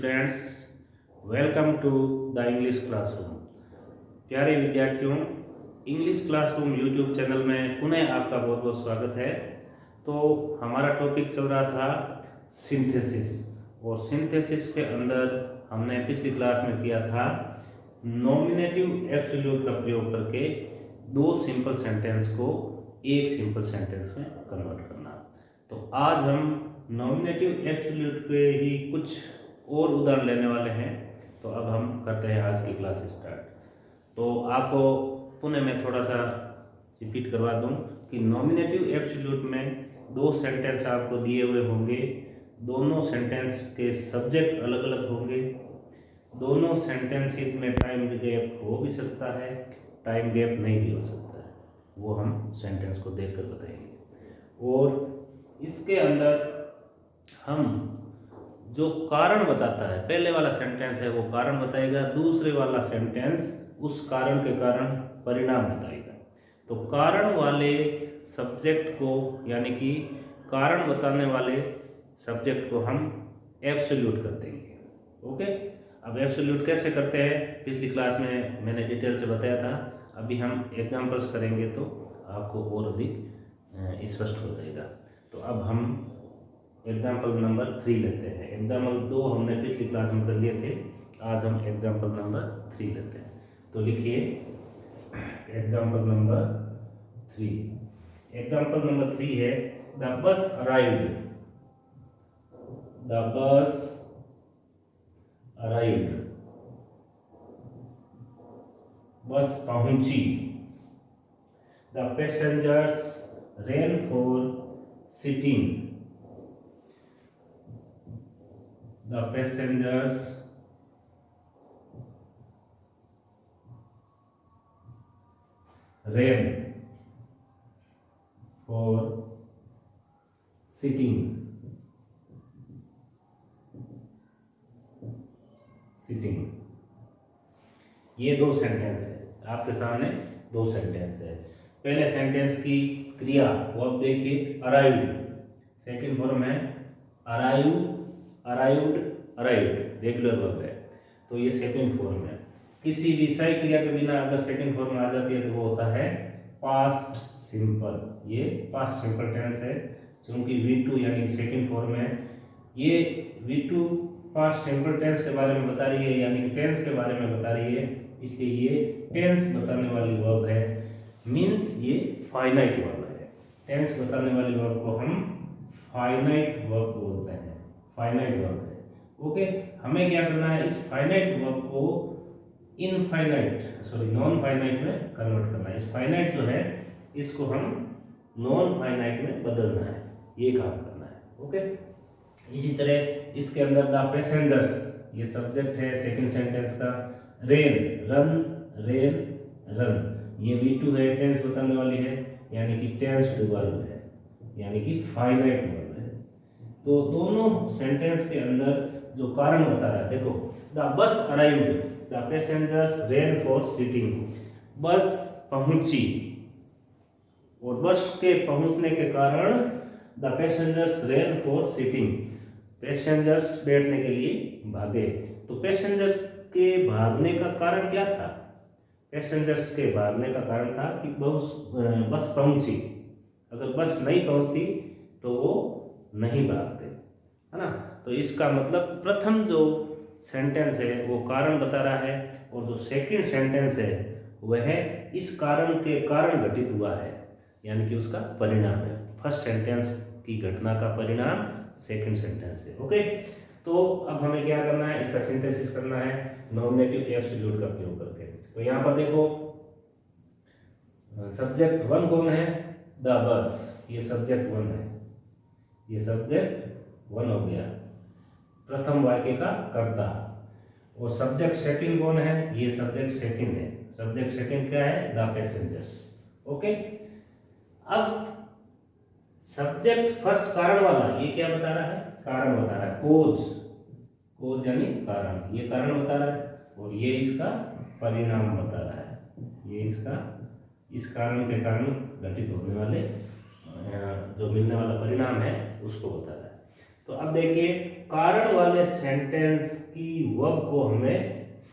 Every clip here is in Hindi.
Students, welcome to the English classroom. प्यारे विद्यार्थियों, इंग्लिश क्लासरूम यूट्यूब चैनल में पुनः आपका बहुत बहुत स्वागत है। तो हमारा टॉपिक चल रहा था सिंथेसिस, और सिंथेसिस के अंदर हमने पिछली क्लास में किया था नॉमिनेटिव एब्सोल्यूट का प्रयोग करके दो सिंपल सेंटेंस को एक सिंपल सेंटेंस में कन्वर्ट करना। तो आज हम नॉमिनेटिव एब्सोल्यूट के ही कुछ और उदाहरण लेने वाले हैं। तो अब हम करते हैं आज की क्लास स्टार्ट। तो आपको पुनः मैं थोड़ा सा रिपीट करवा दूं कि नॉमिनेटिव एब्सोल्यूट में दो सेंटेंस आपको दिए हुए होंगे। दोनों सेंटेंस के सब्जेक्ट अलग अलग होंगे। दोनों सेंटेंसेस में टाइम गैप हो भी सकता है, टाइम गैप नहीं भी हो सकता है। वो हम सेंटेंस को देखकर बताएंगे। और इसके अंदर हम जो कारण बताता है, पहले वाला सेंटेंस है वो कारण बताएगा, दूसरे वाला सेंटेंस उस कारण के कारण परिणाम बताएगा। तो कारण वाले सब्जेक्ट को यानी कि कारण बताने वाले सब्जेक्ट को हम एब्सोल्यूट कर देंगे। ओके, अब एब्सोल्यूट कैसे करते हैं पिछली क्लास में मैंने डिटेल से बताया था। अभी हम एग्जांपल्स करेंगे तो आपको और अधिक स्पष्ट हो जाएगा। तो अब हम एग्जाम्पल नंबर 3 लेते हैं। एग्जाम्पल 2 हमने पिछली क्लास में कर लिए थे, आज हम एग्जाम्पल नंबर 3 लेते हैं। तो लिखिए एग्जाम्पल नंबर 3। एग्जाम्पल नंबर 3 है the bus arrived. The bus arrived, बस पहुंची। The passengers ran for sitting। The passengers ran for sitting। sitting, ये दो सेंटेंस है आपके सामने। दो सेंटेंस है। पहले सेंटेंस की क्रिया वो अब देखिए, अराइव्ड। सेकंड फॉर्म है arrive, arrived, arrived, regular verb है। तो ये सेकंड फॉर्म है। किसी भी सही क्रिया के बिना अगर सेकंड फॉर्म आ जाती है तो वो होता है पास्ट सिंपल। ये पास्ट सिंपल टेंस है, क्योंकि V2 यानी कि सेकंड फॉर्म है। ये V2 पास्ट सिंपल टेंस के बारे में बता रही है, यानी कि टेंस के बारे में बता रही है, इसलिए ये टेंस बताने वाली वर्ब है। मीन्स ये फाइनाइट वर्ब है। टेंस बताने वाली वर्ब को हम फाइनाइट वर्ब बोलते हैं। फाइनाइट वर्ब है। ओके, हमें क्या करना है, इस फाइनाइट वर्ब को नॉन फाइनाइट में कन्वर्ट करना है। इस फाइनाइट जो है इसको हम नॉन फाइनाइट में बदलना है, ये काम करना है। ओके, इसी तरह इसके अंदर द पैसेंजर्स, ये सब्जेक्ट है सेकंड सेंटेंस का। रेन, रन, रेन, रन, ये V2 है, टेंस बताने वाली है, यानी कि टेंस वर्ब है, यानी कि फाइनाइट वर्ब है। तो दोनों सेंटेंस के अंदर जो कारण बता रहा है, देखो, the bus arrived, the passengers ran for seating. Bus पहुंची, और बस के पहुंचने के कारण the passengers ran for seating, passengers बैठने के लिए भागे। तो पैसेंजर के भागने का कारण क्या था? पैसेंजर्स के भागने का कारण था कि बस पहुंची। अगर बस नहीं पहुंचती तो वो नहीं भागते, है ना। तो इसका मतलब प्रथम जो सेंटेंस है वो कारण बता रहा है, और जो सेकंड सेंटेंस है वह इस कारण के कारण घटित हुआ है, यानी कि उसका परिणाम है। फर्स्ट सेंटेंस की घटना का परिणाम सेकंड सेंटेंस है। ओके, तो अब हमें क्या करना है, इसका सिंथेसिस करना है नॉमिनेटिव एब्सोल्यूट का प्रयोग करके। तो यहाँ पर देखो, सब्जेक्ट 1 कौन है? द बस, ये सब्जेक्ट 1 है, ये सब्जेक्ट 1 हो गया, प्रथम वाक्य का कर्ता। और सब्जेक्ट सेकंड कौन है? ये सब्जेक्ट सेकंड है। सब्जेक्ट सेकंड क्या है? The passengers. ओके, अब सब्जेक्ट फर्स्ट कारण वाला ये क्या बता रहा है? कारण बता रहा है, कोज, कोज यानी कारण, ये कारण बता रहा है, और ये इसका परिणाम बता रहा है। ये इसका इस कारण के कारण घटित होने वाले जो मिलने वाला परिणाम है उसको बता रहा है। तो अब देखिए, कारण वाले सेंटेंस की वर्ब को हमें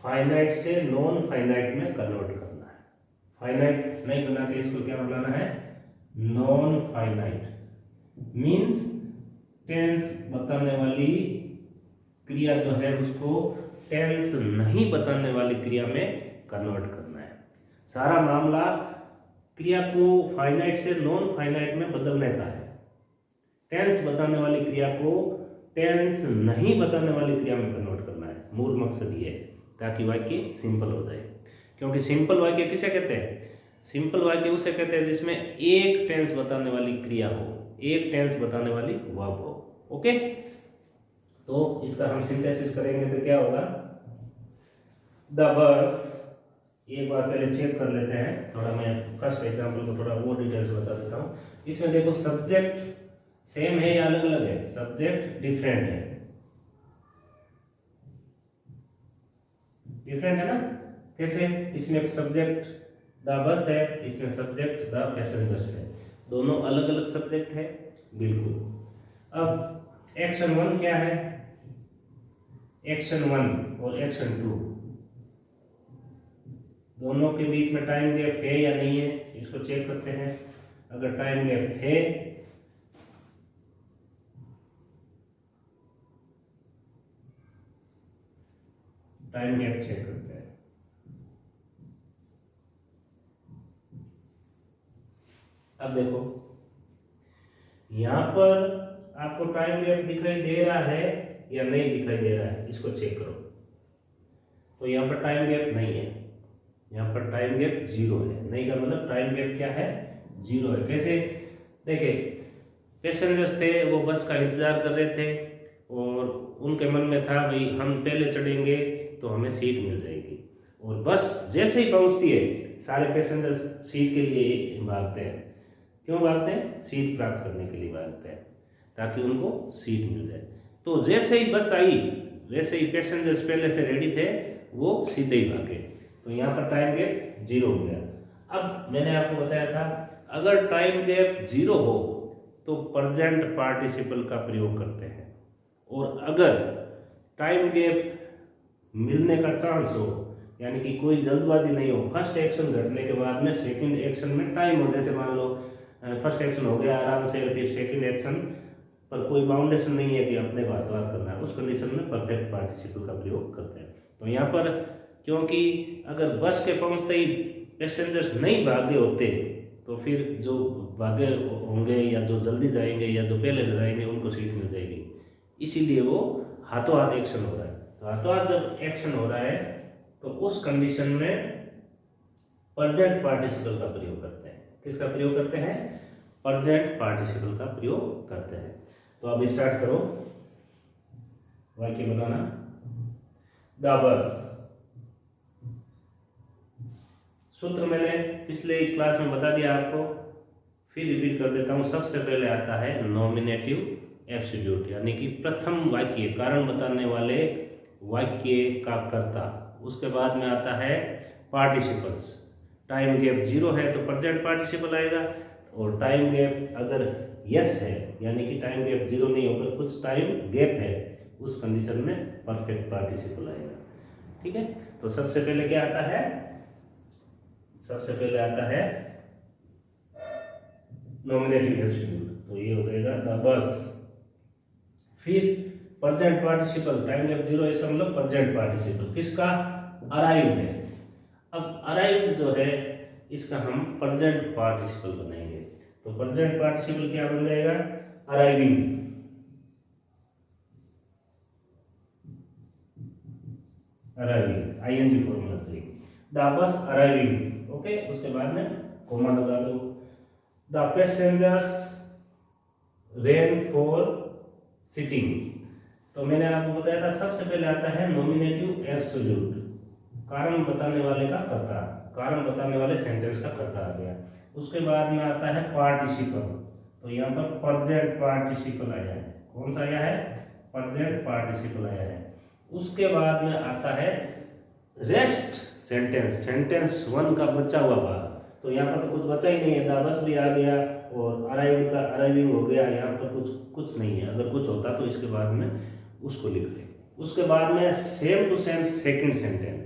फाइनाइट से नॉन फाइनाइट में कन्वर्ट करना है। फाइनाइट नहीं बना के इसको क्या बनाना है, नॉन फाइनाइट। मीन्स टेंस बताने वाली क्रिया जो है उसको टेंस नहीं बताने वाली क्रिया में कन्वर्ट करना है। सारा मामला क्रिया को फाइनाइट से नॉन फाइनाइट में बदलने का है। टेंस बताने वाली क्रिया को टेंस नहीं बताने वाली क्रिया में कन्वर्ट करना है। मूल मकसद ये है ताकि वाक्य सिंपल हो जाए। क्योंकि सिंपल वाक्य किसे कहते हैं, सिंपल वाक्य उसे कहते हैं जिसमें एक टेंस बताने वाली क्रिया हो, एक टेंस बताने वाली वर्ब हो। ओके, तो इसका हम सिंथेसिस करेंगे तो क्या होगा, द बस, एक बार पहले चेक कर लेते हैं, थोड़ा मैं फर्स्ट एग्जांपल को थोड़ा वो डिटेल्स बता देता हूँ। इसमें देखो सब्जेक्ट सेम है या अलग अलग है, सब्जेक्ट डिफरेंट है, डिफरेंट है ना। कैसे, इसमें सब्जेक्ट द बस है, इसमें सब्जेक्ट द पैसेंजर्स है, दोनों अलग अलग सब्जेक्ट है बिल्कुल। अब एक्शन 1 क्या है, एक्शन 1 और एक्शन 2 दोनों के बीच में टाइम गैप है या नहीं है, इसको चेक करते हैं। अगर टाइम गैप है टाइम गैप चेक करते हैं। अब देखो यहां पर आपको टाइम गैप दिखाई दे रहा है या नहीं दिखाई दे रहा है, इसको चेक करो। तो यहाँ पर टाइम गैप नहीं है, यहाँ पर टाइम गैप 0 है। नहीं का मतलब टाइम गैप क्या है, 0 है। कैसे, देखिए पैसेंजर्स थे वो बस का इंतजार कर रहे थे और उनके मन में था भाई हम पहले चढ़ेंगे तो हमें सीट मिल जाएगी, और बस जैसे ही पहुंचती है सारे पैसेंजर्स सीट के लिए भागते हैं। क्यों भागते हैं, सीट प्राप्त करने के लिए भागते हैं ताकि उनको सीट मिल जाए। तो जैसे ही बस आई वैसे ही पैसेंजर्स पहले से रेडी थे, वो सीधे ही भागे, तो यहाँ पर टाइम गैप 0 हो गया। अब मैंने आपको बताया था अगर टाइम गैप 0 हो तो प्रेजेंट पार्टिसिपल का प्रयोग करते हैं, और अगर टाइम गैप मिलने का चांस हो यानी कि कोई जल्दबाजी नहीं हो, फर्स्ट एक्शन घटने के बाद में सेकंड एक्शन में टाइम हो, जैसे मान लो फर्स्ट एक्शन हो गया आराम से, फिर सेकंड एक्शन पर कोई बाउंडेशन नहीं है कि अपने को हाथ करना है, उस कंडीशन में परफेक्ट पार्टिसिपल का प्रयोग करते हैं। तो यहाँ पर क्योंकि अगर बस के पहुँचते ही पैसेंजर्स नहीं भागे होते तो फिर जो भागे होंगे या जो जल्दी जाएंगे या जो पहले जाएंगे उनको सीट मिल जाएगी, इसीलिए वो हाथों हाथ एक्शन हो रहा है। तो हाथों हाथ जब एक्शन हो रहा है तो उस कंडीशन में प्रेजेंट पार्टिसिपल का प्रयोग करते हैं। किसका प्रयोग करते हैं, प्रेजेंट पार्टिसिपल का प्रयोग करते हैं। तो अब स्टार्ट करो वाक्य बनाना। द बस, सूत्र मैंने पिछले क्लास में बता दिया आपको, फिर रिपीट कर देता हूँ। सबसे पहले आता है नॉमिनेटिव एब्सोल्यूट, यानी कि प्रथम वाक्य, कारण बताने वाले वाक्य का कर्ता। उसके बाद में आता है पार्टिसिपल्स। टाइम गैप 0 है तो प्रेजेंट पार्टिसिपल आएगा, और टाइम गैप अगर यस है यानी कि टाइम गैप 0 नहीं होकर कुछ टाइम गैप है, उस कंडीशन में परफेक्ट पार्टिसिपल आएगा। ठीक है, तो सबसे पहले क्या आता है, सबसे पहले आता है नॉमिनेटिव एब्सोल्यूट, तो ये हो जाएगा द बस। फिर प्रेजेंट पार्टिसिपल, टाइम गैप 0 इसका मतलब प्रेजेंट पार्टिसिपल किसका, अराइव है। अब अराइव जो है इसका हम प्रेजेंट पार्टिसिपल बनाएंगे, तो प्रेजेंट पार्टिसिपल क्या बन जाएगा, अराइविंग। अराइविंग आईएनजी फॉर्मूला चाहिए, द बस अराइविंग। ओके, उसके बाद में कोमा लगा दो। The passengers ran for sitting, तो मैंने आपको बताया था सबसे पहले आता है नॉमिनेटिव एब्सोल्यूट, कारण बताने वाले का कर्ता, कारण बताने वाले सेंटेंस का कर्ता आ गया। उसके बाद में आता है पार्टिसिपल, तो यहाँ पर प्रेजेंट पार्टिसिपल आया है। कौन सा आया है, प्रेजेंट पार्टिसिपल आया है। उसके बाद में आता है रेस्ट सेंटेंस, सेंटेंस 1 का बचा हुआ भाग, तो यहाँ पर तो कुछ बचा ही नहीं है, द बस भी आ गया और अराइविंग का अराइविंग हो गया, यहाँ पर कुछ नहीं है। अगर कुछ होता तो इसके बाद में उसको लिख दें। उसके बाद में same to same second sentence,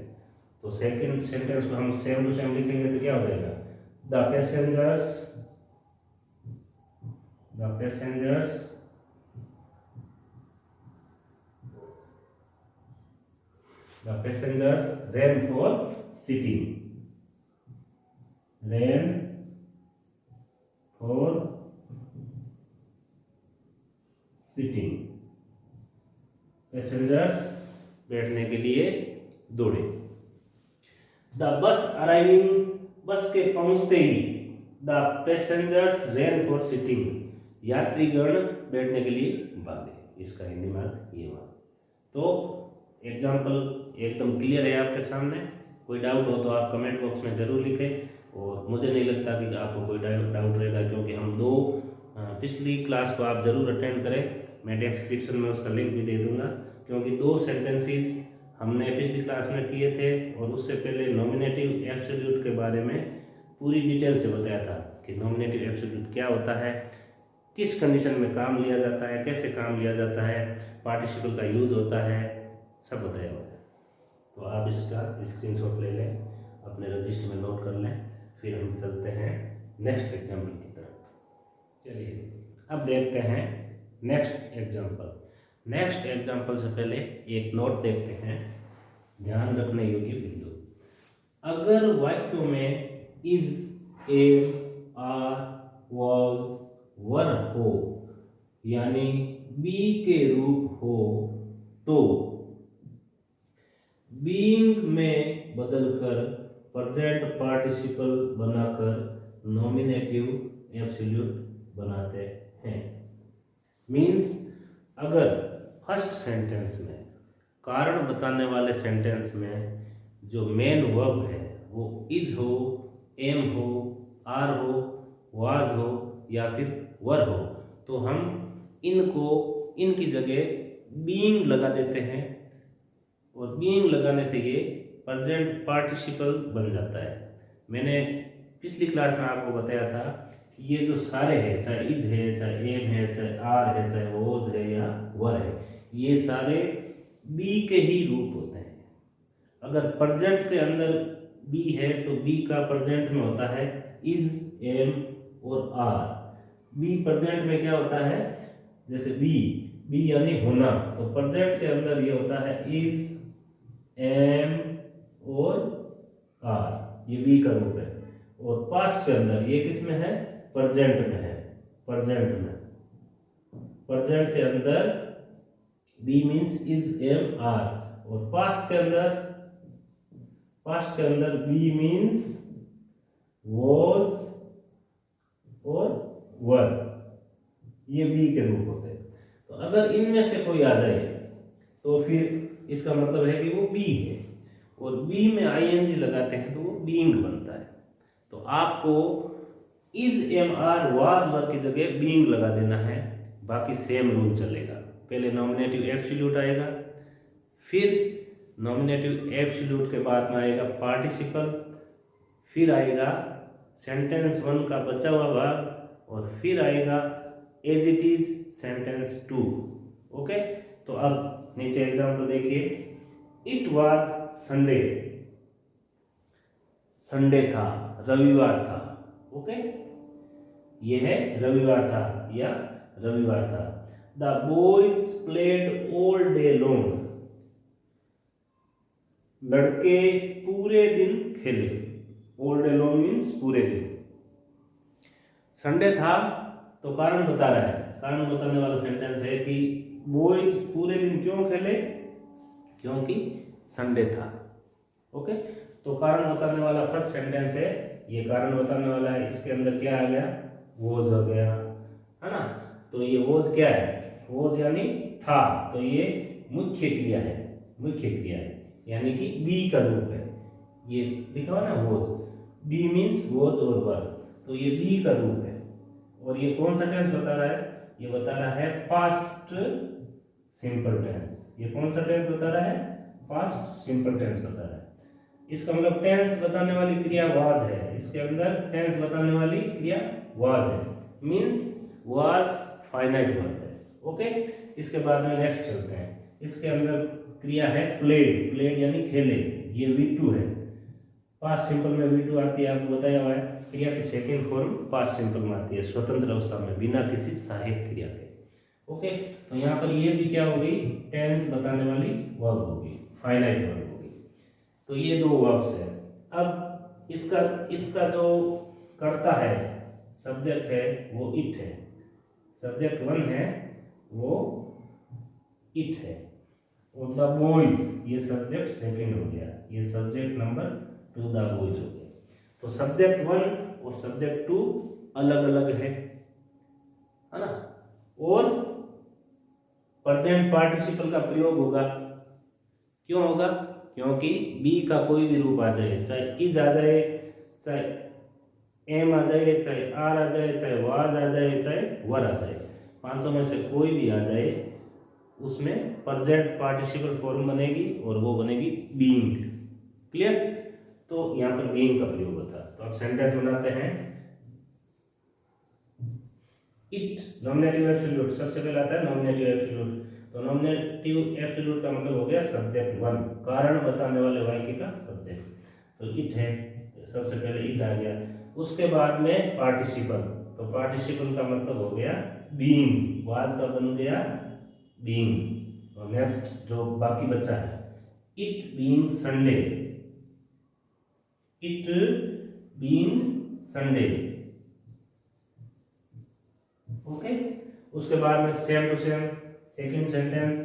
तो सेकंड सेंटेंस को हम सेम टू सेम लिखेंगे तो क्या हो जाएगा, the passengers ran for sitting, ran for sitting, passengers बैठने के लिए दौड़े। द बस अराइविंग, बस के पहुंचते ही, the passengers ran for sitting, यात्रीगण बैठने के लिए भागे। इसका हिंदी में अर्थ ये हुआ। तो एग्जाम्पल एकदम क्लियर है आपके सामने। कोई डाउट हो तो आप कमेंट बॉक्स में ज़रूर लिखें, और मुझे नहीं लगता कि आपको कोई डाउट रहेगा, क्योंकि हम दो पिछली क्लास को आप ज़रूर अटेंड करें। मैं डिस्क्रिप्शन में उसका लिंक भी दे दूंगा, क्योंकि दो सेंटेंसेस हमने पिछली क्लास में किए थे, और उससे पहले नॉमिनेटिव एब्सोल्यूट के बारे में पूरी डिटेल से बताया था कि नॉमिनेटिव एब्सोल्यूट क्या होता है, किस कंडीशन में काम लिया जाता है, कैसे काम लिया जाता है, पार्टिसिपल का यूज होता है, सब बताया हुआ है। तो आप इसका स्क्रीनशॉट ले लें, अपने रजिस्टर में नोट कर लें, फिर हम चलते हैं नेक्स्ट एग्जाम्पल की तरफ। चलिए अब देखते हैं नेक्स्ट एग्जाम्पल। नेक्स्ट एग्जाम्पल से पहले एक नोट देखते हैं, ध्यान रखने योग्य बिंदु। अगर वाक्यों में इज, एम, आर, वाज, वर हो, यानी बी के रूप हो, तो बीइंग में बदलकर प्रेजेंट पार्टिसिपल बनाकर नॉमिनेटिव एब्सोल्यूट बनाते हैं। मीन्स अगर फर्स्ट सेंटेंस में, कारण बताने वाले सेंटेंस में जो मेन वर्ब है वो इज हो, एम हो, आर हो, वाज हो या फिर वर हो, तो हम इनकी जगह बीइंग लगा देते हैं, और बीइंग लगाने से ये प्रेजेंट पार्टिसिपल बन जाता है। मैंने पिछली क्लास में आपको बताया था कि ये जो सारे हैं, चाहे इज है, चाहे एम है, चाहे आर है, चाहे वोज है या वर है, ये सारे बी के ही रूप होते हैं। अगर प्रेजेंट के अंदर बी है तो बी का प्रेजेंट में होता है इज, एम और आर। बी प्रेजेंट में क्या होता है, जैसे बी यानी होना, तो प्रेजेंट के अंदर ये होता है इज, एम और आर, ये बी का रूप है। और पास्ट के अंदर ये किस में है, प्रेजेंट में है। प्रेजेंट के अंदर be means is, am, are, और पास्ट के अंदर बी मीन्स वॉज और वर, ये बी के रूप होते हैं। तो अगर इनमें से कोई आ जाए तो फिर इसका मतलब है कि वो बी है, और बी में आईएनजी लगाते हैं तो वो बीइंग बनता है। तो आपको इज, एम, आर, वाज, वर की जगह बीइंग लगा देना है, बाकी सेम रूल चलेगा। पहले नॉमिनेटिव एब्सोल्यूट आएगा, फिर नॉमिनेटिव एब्सोल्यूट के बाद में आएगा पार्टिसिपल, फिर आएगा सेंटेंस 1 का बचा हुआ भाग, और फिर आएगा as it is sentence 2। Okay, तो अब नीचे एग्जाम्पल देखिए। इट वाज संडे, संडे था, रविवार था। ओके, ये है रविवार था या रविवार था। The boys played all day long, लड़के पूरे दिन खेले। ऑल डे लॉन्ग मीन्स पूरे दिन। संडे था तो कारण बता रहा है, कारण बताने वाला सेंटेंस है कि बॉयज पूरे दिन क्यों खेले, क्योंकि संडे था। ओके, तो कारण बताने वाला फर्स्ट सेंटेंस है, ये कारण बताने वाला है। इसके अंदर क्या आ गया, वॉज हो गया, है ना। तो ये वॉज क्या है, वॉज यानी था, तो ये मुख्य क्रिया है, यानी कि बी का रूप है। ये लिखा हुआ ना वॉज, बी मीन्स वॉज और वर, तो ये बी का रूप है। और ये कौन सा टेंस बता रहा है, ये बता रहा है पास्ट सिंपल टेंस। ये कौन सा टेंस बता रहा है, पास्ट सिंपल टेंस बता रहा है। इसका मतलब टेंस बताने वाली क्रिया वाज है, इसके अंदर टेंस बताने वाली क्रिया वाज है, मीन्स वाज फाइनाइट वर्ब है। ओके, इसके बाद में नेक्स्ट चलते हैं। इसके अंदर क्रिया है प्लेड, प्लेड यानी खेले, ये V2 है। पास्ट सिंपल में V2 आती है, आपको बताया हुआ है। क्रिया की सेकेंड फॉर्म पास्ट सिंपल में आती है, स्वतंत्र अवस्था में, बिना किसी सहायक क्रिया के। ओके, तो यहाँ पर ये भी क्या हो गई, टेंस बताने वाली वर्ब होगी, फाइनाइट वर्ब होगी। तो ये दो वर्ब्स है। अब इसका जो कर्ता है, सब्जेक्ट है, वो इट है। सब्जेक्ट 1 है, वो इट है। और द बॉयज, ये सब्जेक्ट सेकंड हो गया, ये सब्जेक्ट नंबर 2 द बॉयज हो गया। तो सब्जेक्ट 1 और सब्जेक्ट 2 अलग अलग है ना। और प्रेजेंट पार्टिसिपल का प्रयोग होगा, क्यों होगा, क्योंकि बी का कोई भी रूप आ जाए, चाहे इज आ जाए, चाहे एम आ जाए, चाहे आर आ जाए, चाहे वाज आ जाए, चाहे वर आ जाए, पांचों में से कोई भी आ जाए, उसमें प्रेजेंट पार्टिसिपल फॉर्म बनेगी और वो बनेगी बीइंग। क्लियर। तो यहाँ पर बीइंग का प्रयोग होता है। तो अब सेंटेंस बनाते हैं। इट, नॉमिनेटिव एब्सोल्यूट, सबसे पहले आता है नॉमिनेटिव एब्सोल्यूट। तो नॉमिनेटिव एब्सोल्यूट का मतलब हो गया सब्जेक्ट 1, कारण बताने वाले वाक्य का सब्जेक्ट। तो इट है, सबसे पहले इट आ गया। उसके बाद में पार्टिसिपल, तो पार्टिसिपल का मतलब हो गया बीइंग, वाज का बन गया बीइंग। और नेक्स्ट जो बाकी बचा है, it being Sunday, it being Sunday. Okay, उसके बाद में same to same second sentence,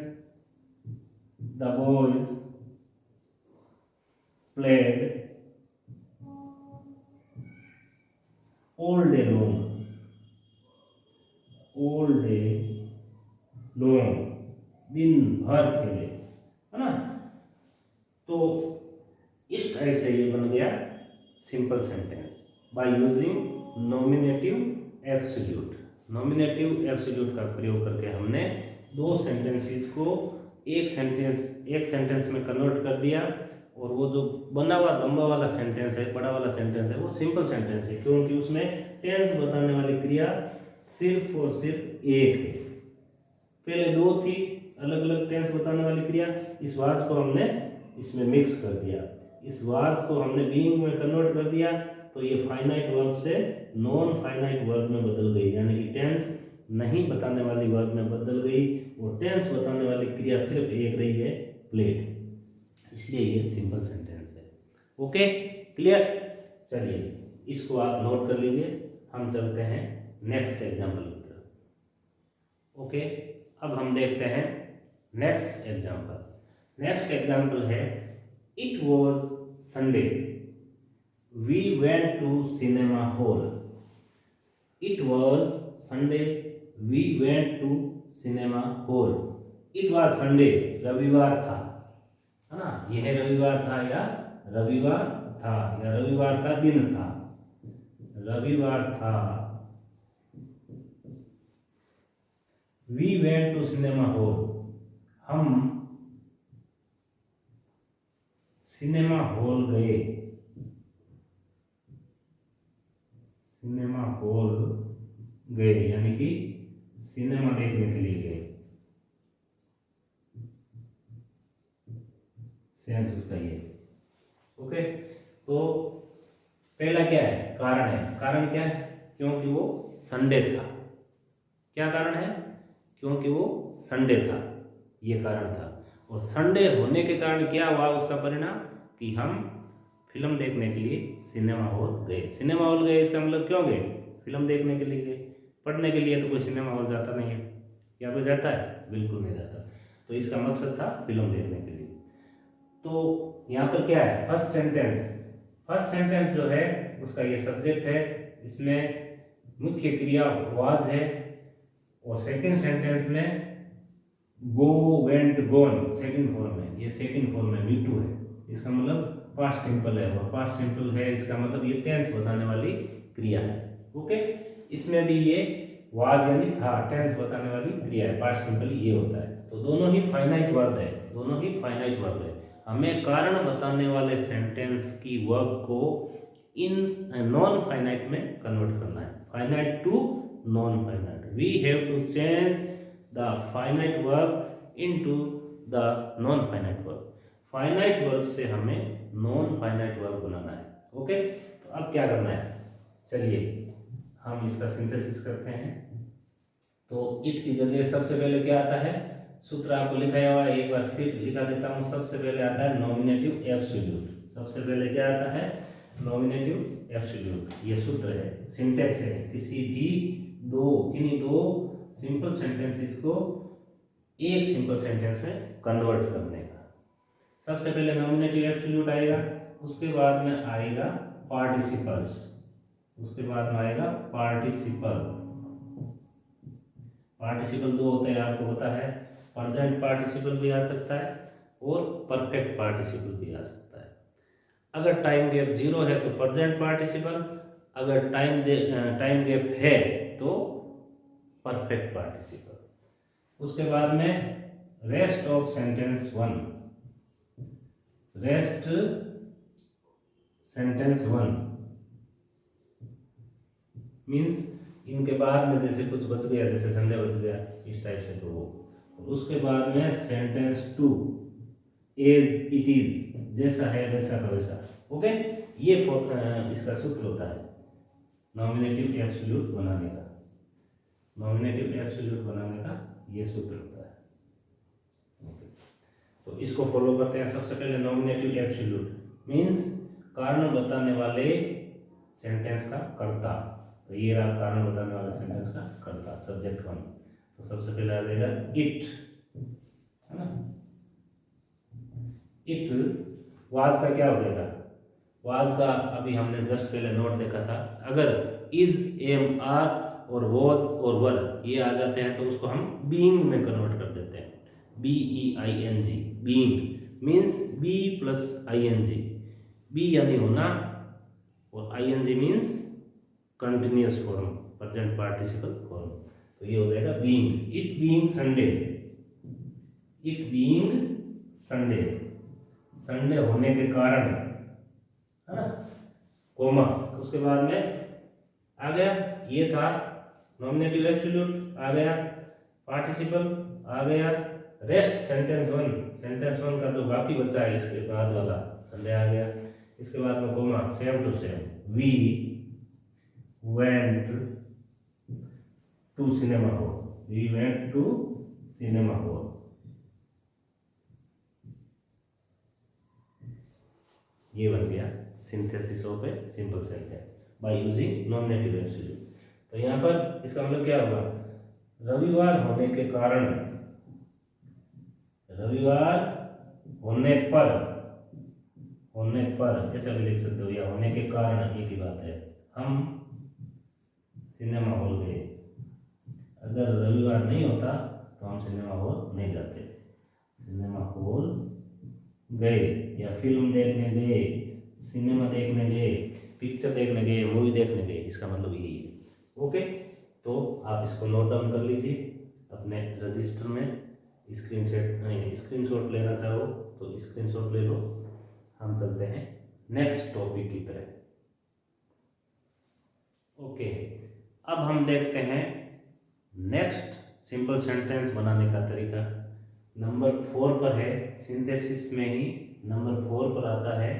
the boys played all day long, all day long, दिन भर खेले, है ना। तो इस टाइप से ये बन गया simple sentence by using nominative absolute. Nominative absolute का प्रयोग करके हमने दो सेंटेंसेस को एक सेंटेंस में कन्वर्ट कर दिया। और वो जो बना हुआ लंबा वाला सेंटेंस है, बड़ा वाला सेंटेंस है, वो सिंपल सेंटेंस है, क्योंकि उसमें टेंस बताने वाली क्रिया सिर्फ और सिर्फ एक है। पहले दो थी अलग अलग टेंस बताने वाली क्रिया, इस वाज को हमने इसमें मिक्स कर दिया, इस वाज को हमने बीइंग में कन्वर्ट कर दिया। तो ये फाइनाइट वर्ब से नॉन फाइनाइट वर्ब में बदल गई, यानी कि टेंस नहीं बताने वाली वर्ब में बदल गई, और टेंस बताने वाली क्रिया सिर्फ एक रही है, प्लेड। इसलिए ये सिंपल सेंटेंस है। Okay, clear. चलिए इसको आप नोट कर लीजिए, हम चलते हैं नेक्स्ट एग्जाम्पल की तरफ। ओके, अब हम देखते हैं नेक्स्ट एग्जाम्पल। नेक्स्ट एग्जाम्पल है, it was Sunday, we went to cinema hall. It was Sunday, we went to cinema hall. It was Sunday, रविवार था, है ना। यह रविवार था या रविवार था या रविवार का दिन था, रविवार था। We went to cinema hall, हम सिनेमा हॉल गए, सिनेमा हॉल गए यानी कि सिनेमा देखने के लिए गए, सेंस उसका ये। ओके, तो पहला क्या है, कारण है। कारण क्या है, क्योंकि वो संडे था। क्या कारण है, क्योंकि वो संडे था, ये कारण था। और संडे होने के कारण क्या हुआ उसका परिणाम, कि हम फिल्म देखने के लिए सिनेमा हॉल गए। सिनेमा हॉल गए इसका मतलब क्यों गए, फिल्म देखने के लिए गए। पढ़ने के लिए तो कोई सिनेमा हॉल जाता नहीं है, या कोई जाता है, बिल्कुल नहीं जाता। तो इसका मकसद था फिल्म देखने के लिए। तो यहाँ पर क्या है, फर्स्ट सेंटेंस जो है उसका ये सब्जेक्ट है, इसमें मुख्य क्रिया वाज है। और सेकंड सेंटेंस में गो वेंट गोन सेकंड फॉर्म है, ये सेकंड फॉर्म में V2 है, इसका मतलब पास्ट सिंपल है। और पास्ट सिंपल है इसका मतलब ये टेंस बताने वाली क्रिया है। ओके, इसमें भी ये वाज यानी था, टेंस बताने वाली क्रिया है, पास्ट सिंपल ये होता है। तो दोनों ही फाइनाइट वर्ब है, दोनों ही फाइनाइट वर्ब है। हमें कारण बताने वाले सेंटेंस की वर्ब को इन नॉन फाइनाइट में कन्वर्ट करना है, finite to non finite. We have to change the finite verb into the non finite verb. Finite verb से हमें नॉन फाइनाइट वर्ब बनाना है। ओके, तो अब क्या करना है, चलिए हम इसका सिंथेसिस करते हैं। तो इट की जगह सबसे पहले क्या आता है, सूत्र आपको लिखाया हुआ है, एक बार फिर लिखा देता हूँ। सबसे पहले आता है नॉमिनेटिव एब्सोल्यूट। सबसे पहले क्या आता है, नॉमिनेटिव एब्सोल्यूट। ये सूत्र है, सिंटेक्स है, किसी भी किन्हीं दो सिंपल सेंटेंसेस को एक सिंपल सेंटेंस में कन्वर्ट करने का। सबसे पहले नॉमिनेटिव एब्सोल्यूट आएगा, उसके बाद में आएगा पार्टिसिपल्स, उसके बाद में आएगा पार्टिसिपल। पार्टिसिपल दो होते हैं, आपको पता है, प्रेजेंट पार्टिसिपल भी आ सकता है और परफेक्ट पार्टिसिपल भी आ सकता है। अगर टाइम गैप 0 है तो प्रेजेंट पार्टिसिपल, अगर टाइम गैप है तो परफेक्ट पार्टिसिपल। उसके बाद में rest of sentence 1, rest sentence 1 means इनके बाद में जैसे कुछ बच गया, जैसे संडे बच गया, इस टाइप से, तो वो। उसके बाद में सेंटेंस 2, एज इट इज, जैसा है वैसा का वैसा। ओके, ये इसका सूत्र होता है नॉमिनेटिव एब्सोल्यूट बनाने का। नॉमिनेटिव एब्सोल्यूट बनाने का ये सूत्र होता है। ओके, तो इसको फॉलो करते हैं। सबसे पहले नॉमिनेटिव एब्सोल्यूट मीन्स कारण बताने वाले सेंटेंस का कर्ता। तो ये रहा कारण बताने वाले सेंटेंस का कर्ता, सब्जेक्ट 1। तो सबसे पहले आ जाएगा इट, है ना। इट वाज का क्या हो जाएगा, वाज का अभी हमने जस्ट पहले नोट देखा था। अगर इज, एम, आर और वॉज और वर ये आ जाते हैं तो उसको हम बीइंग में कन्वर्ट कर देते हैं, BEING, being means be plus ING। Be यानी होना और ING means continuous form, present participle form. तो ये हो जाएगा being. It being Sunday, it being Sunday, Sunday होने के कारण, है ना, कोमा। उसके बाद में आ गया, ये था नॉमिनेटिव एब्सोल्यूट, आ गया पार्टिसिपल, आ गया रेस्ट सेंटेंस 1, सेंटेंस 1 का जो बाकी बचा है इसके बाद वाला संडे आ गया। इसके बाद में comma, same to same, we went to cinema hall, we went to cinema hall. ये बन गया synthesis of a simple sentence by using nominative absolute. तो यहाँ पर इसका मतलब क्या होगा, रविवार होने के कारण, रविवार होने पर, होने पर ऐसा भी लिख सकते हो, या होने के कारण, एक ही बात है। हम सिनेमा हॉल गए, अगर रविवार नहीं होता तो हम सिनेमा हॉल नहीं जाते। सिनेमा हॉल गए या फिल्म देखने गए, सिनेमा देखने गए, पिक्चर देखने गए, मूवी देखने गए, इसका मतलब यही है। ओके, तो आप इसको नोट डाउन कर लीजिए अपने रजिस्टर में। स्क्रीनशॉट लेना चाहो तो स्क्रीनशॉट ले लो। हम चलते हैं नेक्स्ट टॉपिक की तरफ। ओके, अब हम देखते हैं नेक्स्ट सिंपल सेंटेंस बनाने का तरीका। नंबर 4 पर है, सिंथेसिस में ही नंबर 4 पर आता है,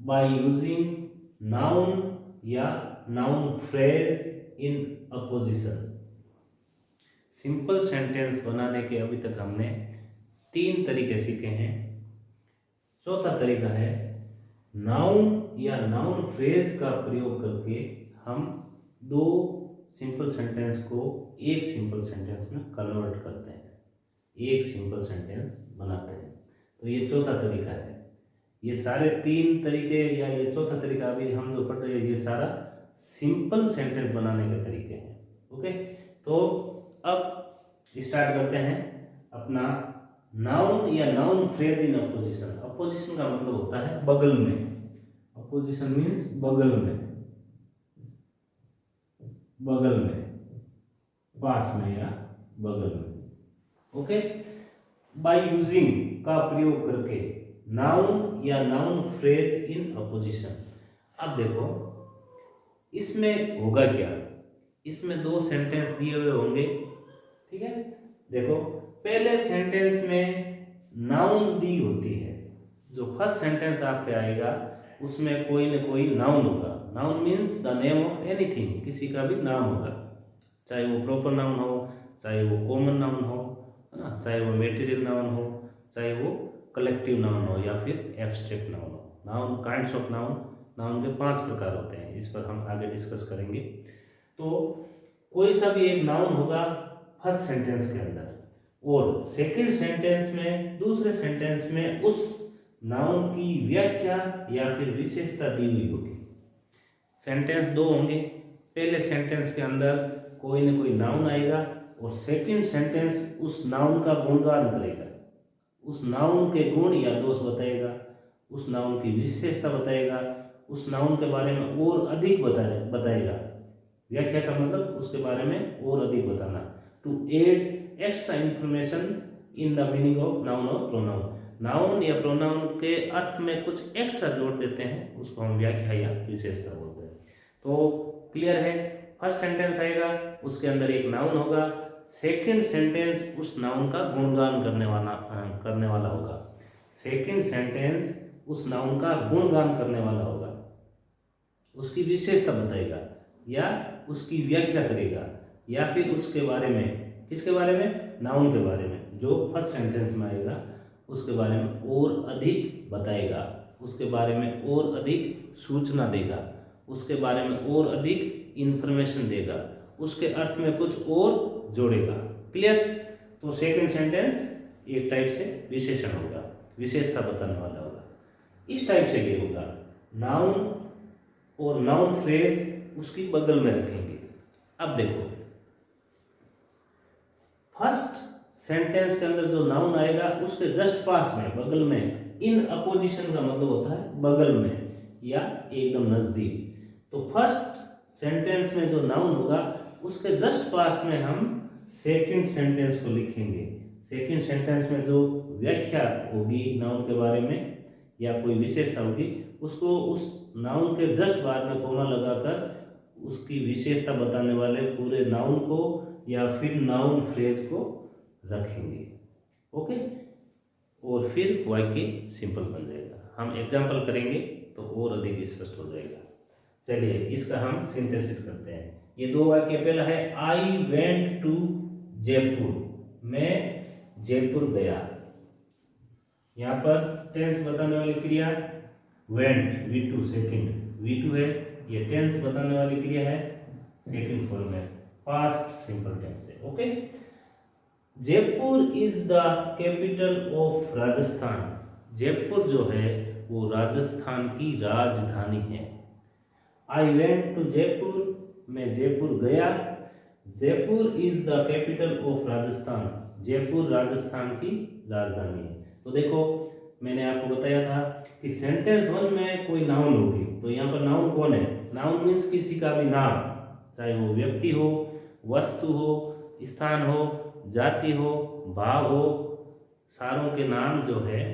बाय यूजिंग नाउन या noun phrase in opposition. Simple sentence बनाने के अभी तक हमने 3 तरीके सीखे हैं। चौथा तरीका है नाउन या नाउन फ्रेज का प्रयोग करके हम 2 सिंपल सेंटेंस को एक सिंपल सेंटेंस में कन्वर्ट करते हैं, एक सिंपल सेंटेंस बनाते हैं। तो ये चौथा तरीका है। ये सारे 3 तरीके या ये चौथा तरीका अभी हम जो पढ़ रहे हैं, ये सारा सिंपल सेंटेंस बनाने के तरीके हैं। ओके, तो अब स्टार्ट करते हैं अपना नाउन या noun phrase in opposition. Opposition का मतलब होता है बगल में, अपोजिशन मीन्स बगल में, बगल में, पास में या बगल में। ओके, बाय यूजिंग का प्रयोग करके नाउन या नाउन फ्रेज इन अपोजिशन। अब देखो इसमें होगा क्या, इसमें 2 सेंटेंस दिए हुए होंगे, ठीक है। देखो पहले सेंटेंस में नाउन दी होती है। जो फर्स्ट सेंटेंस आपके आएगा उसमें कोई न कोई नाउन होगा। Noun means the name of anything, किसी का भी नाम होगा, चाहे वो प्रॉपर नाउन हो, चाहे वो कॉमन नाउन हो, है ना, चाहे वो मेटीरियल नाउन हो, चाहे वो कलेक्टिव नाउन हो या फिर एब्स्ट्रैक्ट नाउन हो। Noun, kinds of noun, noun के 5 प्रकार होते हैं, इस पर हम आगे डिस्कस करेंगे। तो कोई सा भी एक नाउन होगा फर्स्ट सेंटेंस के अंदर, और सेकंड सेंटेंस में, दूसरे सेंटेंस में उस नाउन की व्याख्या या फिर विशेषता दी हुई होगी। सेंटेंस 2 होंगे, पहले सेंटेंस के अंदर कोई न कोई नाउन आएगा और सेकंड सेंटेंस उस नाउन का गुणगान करेगा, उस नाउन के गुण या दोष बताएगा, उस नाउन की विशेषता बताएगा, उस नाउन के बारे में और अधिक बताएगा। व्याख्या का मतलब उसके बारे में और अधिक बताना, to add extra information in the meaning of noun और प्रोनाउन। नाउन या प्रोनाउन के अर्थ में कुछ एक्स्ट्रा जोड़ देते हैं, उसको हम व्याख्या या विशेषता बोलते हैं। तो क्लियर है, फर्स्ट सेंटेंस आएगा उसके अंदर एक नाउन होगा, सेकंड सेंटेंस उस नाउन का गुणगान करने वाला होगा। सेकंड सेंटेंस उस नाउन का गुणगान करने वाला होगा, उसकी विशेषता बताएगा या उसकी व्याख्या करेगा, या फिर उसके बारे में, किसके बारे में, नाउन के बारे में, जो फर्स्ट सेंटेंस में आएगा उसके बारे में और अधिक बताएगा, उसके बारे में और अधिक सूचना देगा, उसके बारे में और अधिक इंफॉर्मेशन देगा, उसके अर्थ में कुछ और जोड़ेगा। क्लियर? तो सेकंड सेंटेंस एक टाइप से विशेषण होगा, विशेषता बताने वाला होगा। इस टाइप से ये होगा, नाउन और नाउन फ्रेज उसकी बगल में रखेंगे। अब देखो, फर्स्ट सेंटेंस के अंदर जो नाउन आएगा उसके जस्ट पास में, बगल में, इन अपोजिशन का मतलब होता है बगल में या एकदम नजदीक। तो फर्स्ट सेंटेंस में जो नाउन होगा उसके जस्ट पास में हम सेकंड सेंटेंस को लिखेंगे। सेकंड सेंटेंस में जो व्याख्या होगी नाउन के बारे में या कोई विशेषता होगी, उसको उस नाउन के जस्ट बाद में कोमा लगाकर उसकी विशेषता बताने वाले पूरे नाउन को या फिर नाउन फ्रेज को रखेंगे। ओके, और फिर वाक्य सिंपल बन जाएगा। हम एग्जाम्पल करेंगे तो और अधिक स्पष्ट हो जाएगा। चलिए इसका हम सिंथेसिस करते हैं। ये 2 वाक्य, पहला है आई वेंट टू जयपुर, मैं जयपुर गया। यहाँ पर टेंस बताने वाली क्रिया वेंट, V2 सेकंड, V2 है, ये टेंस बताने वाली क्रिया है सेकंड फॉर्म में, पास्ट सिंपल टेंस है। Okay, Jaipur is the capital of Rajasthan. Jaipur जो है वो राजस्थान की राजधानी है। आई वेंट टू जयपुर, मैं जयपुर गया। Jaipur is the capital of Rajasthan, Jaipur Rajasthan की राजधानी है। तो देखो, मैंने आपको बताया था कि सेंटेंस 1 में कोई नाउन होगी, तो यहाँ पर नाउन कौन है? नाउन मीन्स किसी का भी नाम, चाहे वो व्यक्ति हो, वस्तु हो, स्थान हो, जाति हो, भाव हो, सारों के नाम जो है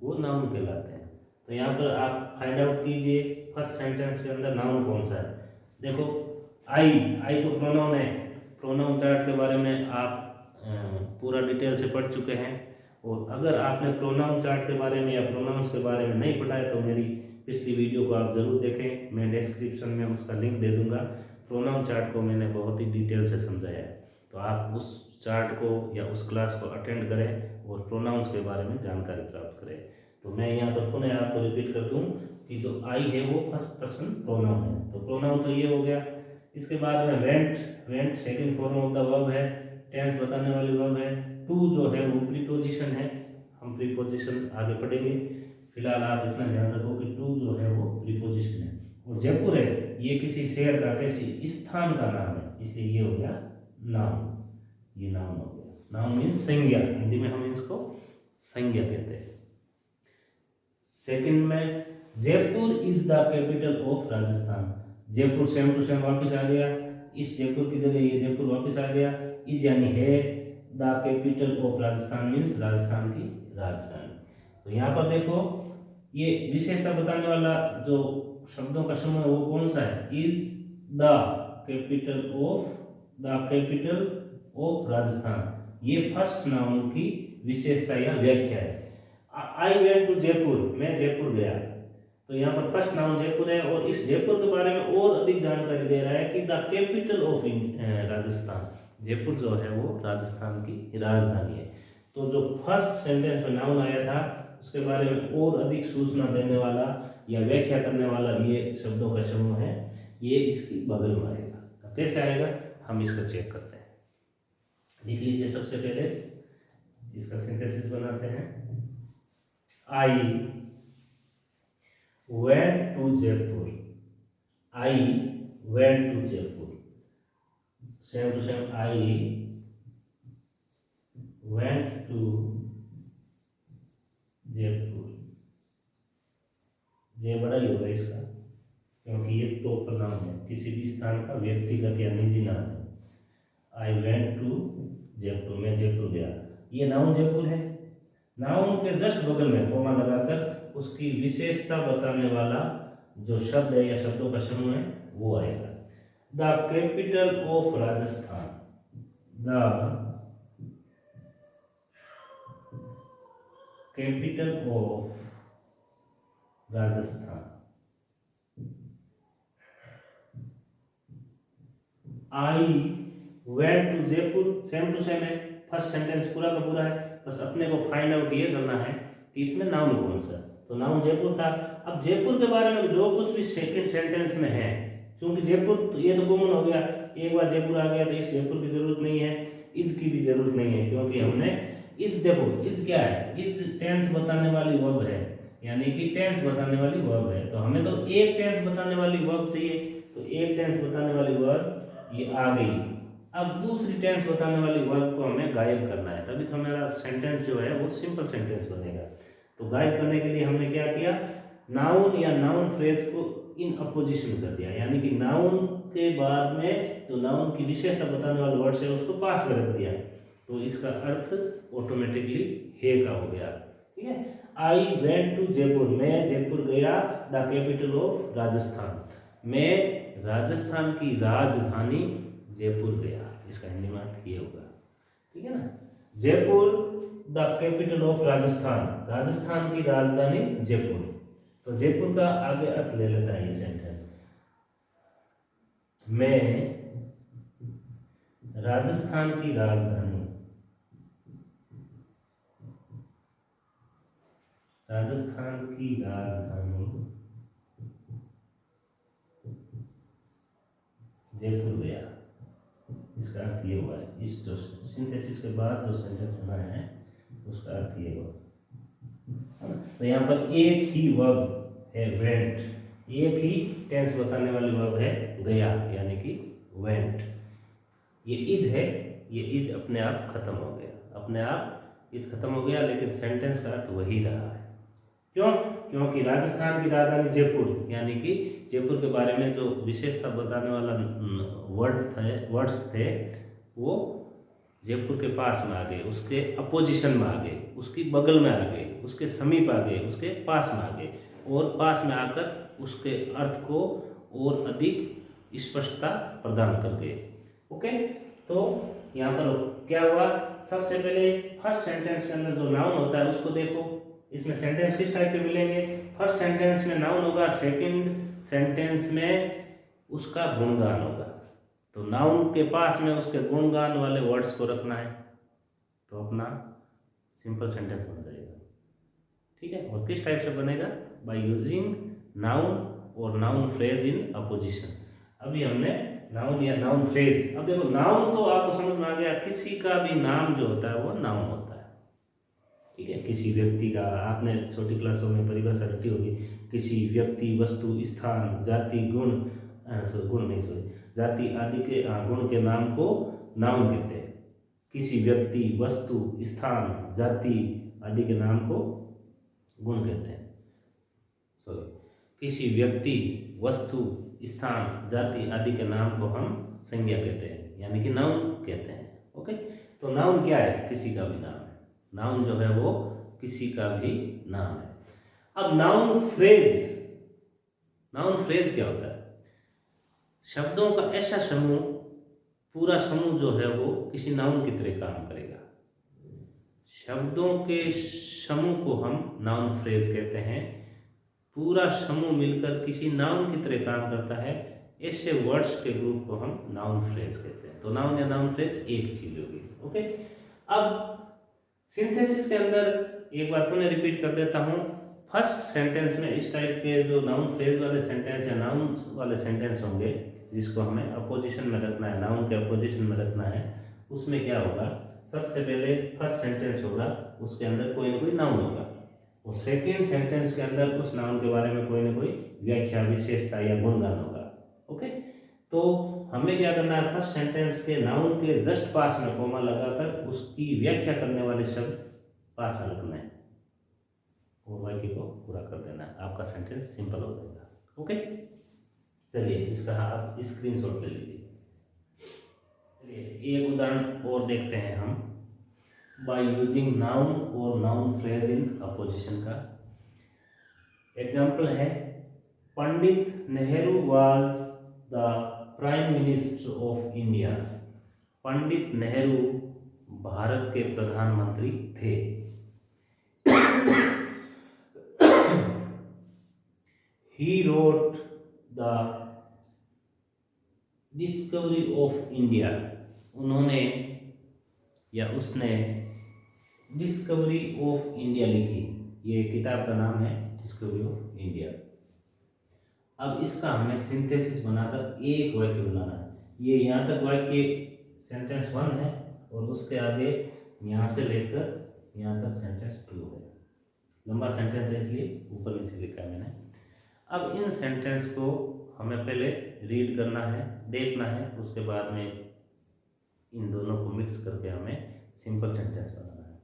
वो नाउन कहलाते हैं। तो यहाँ पर आप फाइंड आउट कीजिए फर्स्ट सेंटेंस के अंदर नाउन कौन सा है। देखो, आई तो प्रोनाउन है। प्रोनाउन चार्ट के बारे में आप पूरा डिटेल से पढ़ चुके हैं, और अगर आपने प्रोनाउन चार्ट के बारे में या प्रोनाउंस के बारे में नहीं पढ़ा है तो मेरी पिछली वीडियो को आप ज़रूर देखें, मैं डिस्क्रिप्शन में उसका लिंक दे दूंगा। प्रोनाउन चार्ट को मैंने बहुत ही डिटेल से समझाया है, तो आप उस चार्ट को या उस क्लास को अटेंड करें और प्रोनाउंस के बारे में जानकारी प्राप्त करें। तो मैं यहाँ पर पुनः आपको रिपीट कर दूँ कि जो आई है वो फर्स्ट पर्सन प्रोनाउन है। तो प्रोनाउन तो ये हो गया। इसके बाद में went second form of the verb है, टेंस बताने वाली वर्ब है। टू जो है वो प्रीपोजिशन है, हम प्रीपोजिशन आगे पढ़ेंगे। फिलहाल आप इतना ध्यान रखो कि टू जो है वो प्रीपोजिशन है। और जयपुर है ये किसी शहर का, किसी स्थान का नाम है, इसलिए ये हो गया नाउन। ये नाउन हो गया। नाउन मीन्स संज्ञा, हिंदी में हम इसको संज्ञा कहते हैं। सेकंड में Jaipur is the capital of Rajasthan. Jaipur same to same वापस आ गया, इस जयपुर की जगह ये जयपुर वापस आ गया। इज यानी है, the capital of Rajasthan means Rajasthan की राजधानी। तो यहाँ पर देखो, ये विशेषता बताने वाला जो शब्दों का समूह है वो कौन सा है? Is the capital of Rajasthan. ये फर्स्ट नाउन की विशेषता या व्याख्या है। आई वेंट टू जयपुर, मैं जयपुर गया। तो यहाँ पर फर्स्ट नाउन जयपुर है और इस जयपुर के बारे में और अधिक जानकारी दे रहा है कि the capital of Rajasthan. Jaipur जो है वो राजस्थान की राजधानी है। तो जो फर्स्ट सेंटेंस में नाउन आया था उसके बारे में और अधिक सूचना देने वाला या व्याख्या करने वाला ये शब्दों का समूह है, ये इसकी बगल में आएगा। तो कैसे आएगा हम इसका चेक करते हैं। लिख लीजिए सबसे पहले इसका सिंथेसिस बनाते हैं। I went to Jaipur, I went to Jaipur, same to same I went to Jaipur. ये बड़ा ही होगा इसका क्योंकि ये प्रॉपर नाम है, किसी भी स्थान का व्यक्तिगत या निजी नाम है। आई वेंट टू जयपुर, मैं जयपुर गया। ये नाउन जयपुर है। नाउन के जस्ट बगल में कोमा लगाकर उसकी विशेषता बताने वाला जो शब्द है या शब्दों का समूह है वो आएगा। The capital of Rajasthan, the capital of Rajasthan. I went to Jaipur, same to same है, फर्स्ट सेंटेंस पूरा का पूरा है। बस अपने को फाइंड आउट ये करना है कि इसमें नाउन कौन सा। तो नाउन जयपुर था। अब जयपुर के बारे में जो कुछ भी सेकंड सेंटेंस में है, क्योंकि जयपुर तो ये तो कॉमन हो गया, एक बार जयपुर आ गया तो इस जयपुर की जरूरत नहीं है, इज की भी जरूरत नहीं है, क्योंकि हमने इज, देखो इज क्या है, इज टेंस बताने वाली वर्ब है, यानी कि टेंस बताने वाली वर्ब है। तो हमें तो एक टेंस बताने वाली वर्ब चाहिए, तो एक टेंस बताने वाली वर्ब ये आ गई। अब दूसरी टेंस बताने वाली वर्ब को हमें गायब करना है, तभी तो हमारा सेंटेंस जो है वो सिंपल सेंटेंस बनेगा। तो गायब करने के लिए हमने क्या किया, नाउन या नाउन फ्रेज को इन अपोजिशन कर दिया, यानी कि नाउन के बाद में जो नाउन की विशेषता बताने वाले वर्ड है उसको पास में रख दिया। तो इसका अर्थ ऑटोमेटिकली हे का हो गया। ठीक है, आई वेंट टू जयपुर, मैं जयपुर गया। द कैपिटल ऑफ राजस्थान, मैं राजस्थान की राजधानी जयपुर गया। इसका हिंदी में अर्थ ये होगा। ठीक है ना, Jaipur the capital of Rajasthan, Rajasthan की राजधानी जयपुर। तो जयपुर का आगे अर्थ ले लेता है ये सेंटेंस, मैं राजस्थान की राजधानी, राजस्थान की राजधानी जयपुर गया। इसका अर्थ ये हुआ है, इस जो सिंथेसिस के बाद जो सेंटेंस बना है उसका अर्थ ये हुआ। तो यहाँ पर एक ही वर्ब है वेंट, एक ही टेंस बताने वाली वर्ब है गया, यानी कि वेंट। ये इज है, ये इज अपने आप खत्म हो गया, अपने आप इज खत्म हो गया, लेकिन सेंटेंस का अर्थ वही रहा है। क्यों? क्योंकि राजस्थान की राजधानी जयपुर, यानी कि जयपुर के बारे में जो विशेषता बताने वाला वर्ड्स थे वो जयपुर के पास में आ गए, उसके अपोजिशन में आ गए, उसकी बगल में आ गए, उसके समीप आ गए, उसके पास में आ गए, और पास में आकर उसके अर्थ को और अधिक स्पष्टता प्रदान कर गए। ओके, तो यहाँ पर क्या हुआ, सबसे पहले फर्स्ट सेंटेंस के अंदर जो नाउन होता है उसको देखो। इसमें सेंटेंस किस टाइप के मिलेंगे, फर्स्ट सेंटेंस में नाउन होगा, सेकंड सेंटेंस में उसका गुणगान होगा। तो नाउन के पास में उसके गुणगान वाले वर्ड्स को रखना है, तो अपना सिंपल सेंटेंस बन जाएगा। ठीक है, और किस टाइप से बनेगा, बाय यूजिंग नाउन और नाउन फ्रेज इन अपोजिशन। अभी हमने नाउन या नाउन फ्रेज, अब देखो नाउन तो आपको समझ में आ गया, किसी का भी नाम जो होता है वो नाउन होता है। ठीक है, किसी व्यक्ति का, आपने छोटी क्लासों में परिभाषा रखी होगी, किसी व्यक्ति, वस्तु, स्थान, जाति, गुण, जाति आदि के गुण के नाम को नाउन कहते हैं। किसी व्यक्ति, वस्तु, स्थान, जाति आदि के नाम को गुण कहते हैं। किसी व्यक्ति, वस्तु, स्थान, जाति आदि के नाम को हम संज्ञा कहते हैं, यानी कि नाउन कहते हैं। ओके, तो नाउन क्या है, किसी का भी नाम है। नाउन जो है वो किसी का भी नाम है। अब नाउन फ्रेज, नाउन फ्रेज क्या होता है, शब्दों का ऐसा समूह, पूरा समूह जो है वो किसी नाउन की तरह काम करेगा। शब्दों के समूह को हम नाउन फ्रेज कहते हैं। पूरा समूह मिलकर किसी नाउन की तरह काम करता है, ऐसे वर्ड्स के ग्रुप को हम नाउन फ्रेज कहते हैं। तो नाउन या नाउन फ्रेज एक चीज होगी। ओके, अब सिंथेसिस के अंदर एक बार पुनः रिपीट कर देता हूँ। फर्स्ट सेंटेंस में इस टाइप के जो नाउन फ्रेज वाले सेंटेंस या नाउन वाले सेंटेंस होंगे जिसको हमें अपोजिशन में रखना है, नाउन के अपोजिशन में रखना है, उसमें क्या होगा, सबसे पहले फर्स्ट सेंटेंस होगा, उसके अंदर कोई ना कोई नाउन होगा, और सेकेंड सेंटेंस के अंदर उस नाउन के बारे में कोई ना कोई व्याख्या, विशेषता या गुणगान होगा। ओके, तो हमें क्या करना है, फर्स्ट सेंटेंस के नाउन के जस्ट पास में कोमा लगाकर उसकी व्याख्या करने वाले शब्द पास में रखना है और वाक्य को पूरा कर देना है। आपका सेंटेंस सिंपल हो जाएगा। ओके, चलिए इसका आप स्क्रीनशॉट ले लीजिए। चलिए एक उदाहरण और देखते हैं हम, बाय यूजिंग नाउन और नाउन फ्रेज इन अपोजिशन का। एग्जाम्पल है, Pandit Nehru was the prime minister of India. Pandit Nehru Bharat के प्रधानमंत्री थे। He wrote the discovery of India. उन्होंने या उसने डिस्कवरी ऑफ इंडिया लिखी। ये किताब का नाम है डिस्कवरी ऑफ इंडिया। अब इसका हमें सिंथेसिस बनाकर एक वाक्य बनाना है। ये यहाँ तक वाक्य सेंटेंस 1 है और उसके आगे यहाँ से लेकर यहाँ तक सेंटेंस 2 है। लंबा सेंटेंस है इसलिए ऊपर नीचे लिखा है मैंने। अब इन सेंटेंस को हमें पहले रीड करना है, देखना है, उसके बाद में इन दोनों को मिक्स करके हमें सिंपल सेंटेंस बनाना है।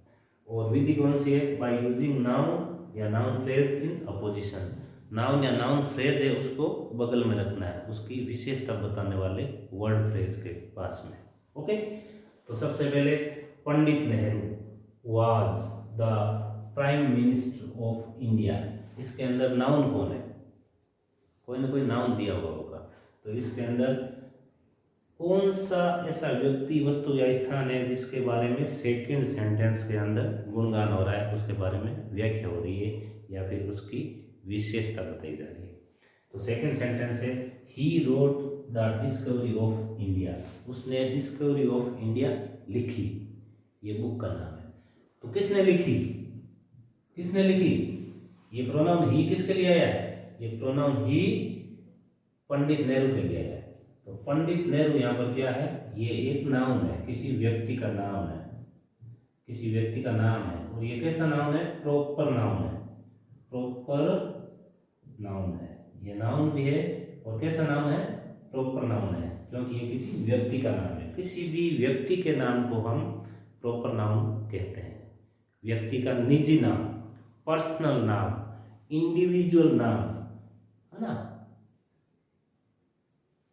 और विधि कौन सी है, बाय यूजिंग नाउन या noun phrase in opposition. Noun या नाउन फ्रेज है उसको बगल में रखना है, उसकी विशेषता बताने वाले वर्ड फ्रेज के पास में। ओके, तो सबसे पहले Pandit Nehru was the prime minister of India. इसके अंदर नाउन कौन है, कोई ना कोई नाउन दिया हुआ होगा। तो इसके अंदर कौन सा ऐसा व्यक्ति, वस्तु या स्थान है जिसके बारे में सेकंड सेंटेंस के अंदर गुणगान हो रहा है, उसके बारे में व्याख्या हो रही है या फिर उसकी विशेषता बताई जा रही है। तो सेकंड सेंटेंस है, ही wrote the discovery of India. उसने डिस्कवरी ऑफ इंडिया लिखी। ये बुक का नाम है। तो किसने लिखी, किसने लिखी, ये प्रोनाउन ही किसके लिए आया है, ये प्रोनाउन ही पंडित नेहरू के लिए आया है। तो पंडित नेहरू यहाँ पर क्या है, ये एक नाउन है, किसी व्यक्ति का नाम है, किसी व्यक्ति का नाम है। और ये कैसा नाउन है, प्रॉपर नाउन है, प्रॉपर नाउन है। ये नाउन भी है और कैसा नाउन है, प्रॉपर नाउन है, क्योंकि ये किसी व्यक्ति का नाम है। किसी भी व्यक्ति के नाम को हम प्रॉपर नाउन कहते हैं। व्यक्ति का निजी नाम, पर्सनल नाम, इंडिविजुअल नाम है ना,